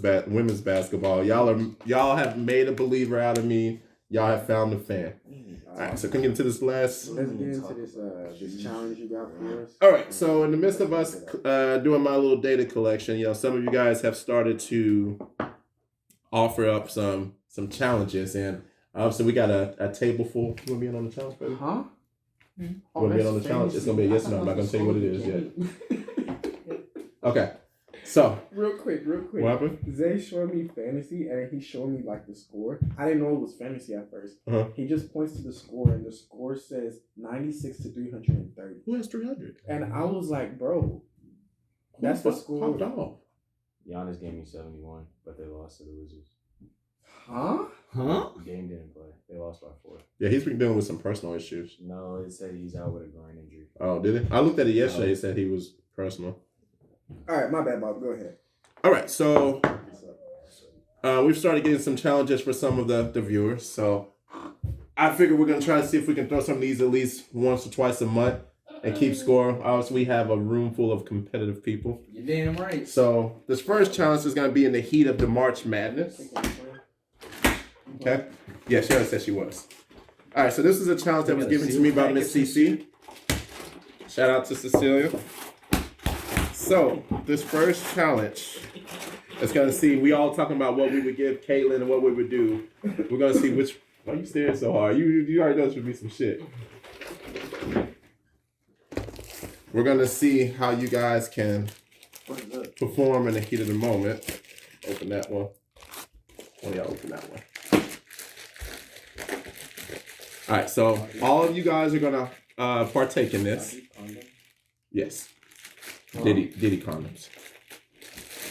basketball? Y'all have made a believer out of me. y'all have found the fan. All right, so can we get into this last? Let's get into this challenge you got for us. All right, so in the midst of us doing my little data collection, some of you guys have started to offer up some challenges, and obviously we got a table full. You want to be in on the challenge, baby? Huh? You want to be in on the challenge? It's gonna be a yes or no. I'm not gonna tell you what it is yet. Okay, so Real quick. what happened? Zay showed me fantasy and he showed me like the score. I didn't know it was fantasy at first. Uh-huh. He just points to the score and the score says 96 to 330. Who has 300? And I was like, bro, that's the score. Popped off. Giannis gave me 71, but they lost to the Wizards. Huh? The game didn't play. They lost by 4. Yeah, he's been dealing with some personal issues. No, it said he's out with a groin injury. Oh, did he? I looked at it yesterday. It said he was personal. All right, my bad, Bob. Go ahead. All right, so we've started getting some challenges for some of the viewers. So I figure we're gonna try to see if we can throw some of these at least once or twice a month and keep score. Obviously, we have a room full of competitive people. You're damn right. So this first challenge is gonna be in the heat of the March Madness. Okay. Yeah, she already said she was. All right, so this is a challenge that was given to me by Miss CC. Shout out to Cecilia. So this first challenge is gonna see. We all talking about what we would give Caitlin and what we would do. We're gonna see which. Why you staring so hard? You already know this would be some shit. We're gonna see how you guys can perform in the heat of the moment. Open that one. Oh yeah, open that one. All right, so all of you guys are gonna partake in this. Yes. Diddy condoms.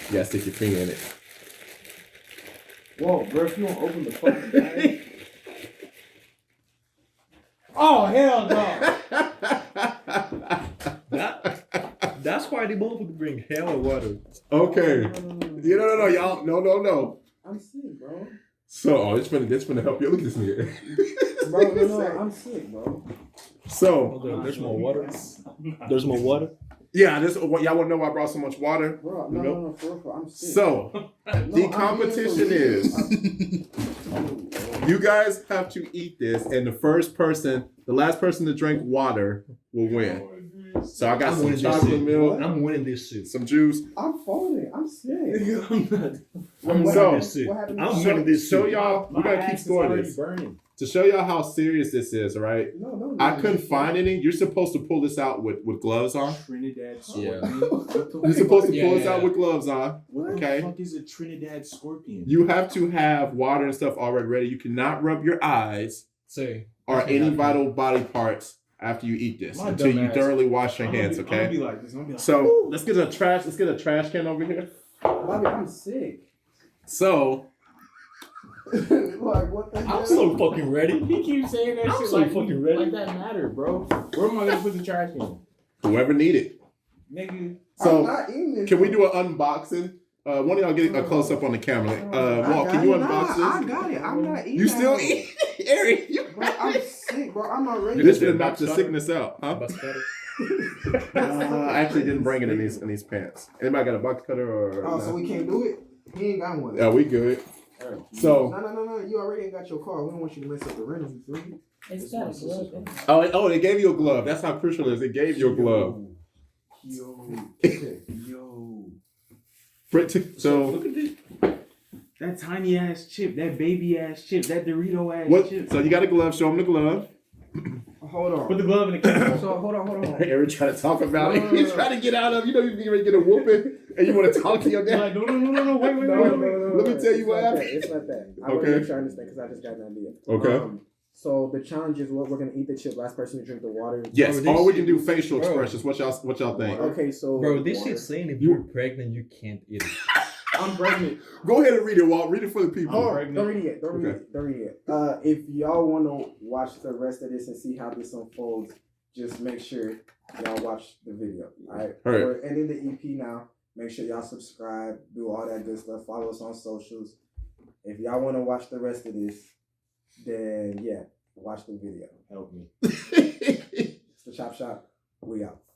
You gotta stick your finger in it. Whoa, bro, if you don't open the fucking bag. Oh, hell no! That's why they both would bring hell or water. Okay. No, y'all. No. I'm sick, bro. So, it's gonna help you. Look at this nigga. Bro, no, I'm sick, bro. So, There's more water. There's more water. yeah, y'all wanna know why I brought so much water? Bro, no, for real, I'm sick. So, the competition is you guys have to eat this, and the last person to drink water will win. So I got some chocolate milk, I'm winning this shit. some juice. I'm folding. I'm sick. I'm What winning happened? this shit. What happened? I'm winning this Show shit. y'all, we gotta keep scoring this. Burning. To show y'all how serious this is, right? No. I couldn't find any. You're supposed to pull this out with gloves on. Trinidad Yeah. Scorpion. You're supposed to pull this Yeah. out with gloves on. What Okay. the fuck is a Trinidad Scorpion? You have to have water and stuff already ready. You cannot rub your eyes Say. or any vital body parts after you eat this My until you dumb ass. thoroughly wash your I'm hands. gonna be Okay. like this. I'm gonna be like, So let's get a trash can over here. Bobby, I'm sick. So Like, what the hell? I'm so fucking ready. he keeps saying that I'm shit so like, fucking ready. like that matter, bro. Where am I gonna put the trash can? whoever needed. Nigga. I'm So not eating this. can we do an unboxing? One of y'all get a close up on the camera. Walt, can you unbox this? I got it. I'm not eating. You still that. eat, Eric? Bro, I'm sick, bro. I'm not ready. This should knock the sickness out, huh? Bus cutter. I actually didn't bring it in these pants. Anybody got a box cutter or? Oh, no? so we can't do it? He ain't got one. Yeah, we good. So No. You already ain't got your car. We don't want you to mess up the rental. You feel me? It's got a glove in it. oh, they gave you a glove. That's how crucial it is. They gave you a glove. Yo. So look at this. That tiny ass chip, that baby ass chip, that Dorito ass what? chip. So you got a glove. Show him the glove. Hold on. Put the glove in the camera. So hold on. Eric trying to talk about it. No. He's trying to get out of. You know, you be ready to get a whooping, and you want to talk to your dad. Like, no, wait. Let me tell you what happened. It's not that. I want to make sure I understand because I just got an idea. Okay. So the challenge is what we're gonna eat the chip. Last person to drink the water. Yes. Bro, Or we can do this facial shit- bro. expressions. What y'all think? Okay, so Bro, this water. shit's saying if you're pregnant, you can't eat it. I'm pregnant. Go ahead and read it, Walt. Read it for the people. Hold on, don't read it yet. Don't read it yet. If y'all want to watch the rest of this and see how this unfolds, just make sure y'all watch the video. All right. Alright. We're ending the EP now. Make sure y'all subscribe, do all that good stuff. Follow us on socials. If y'all want to watch the rest of this, then yeah, watch the video. Help me. It's the Chopshop. We out.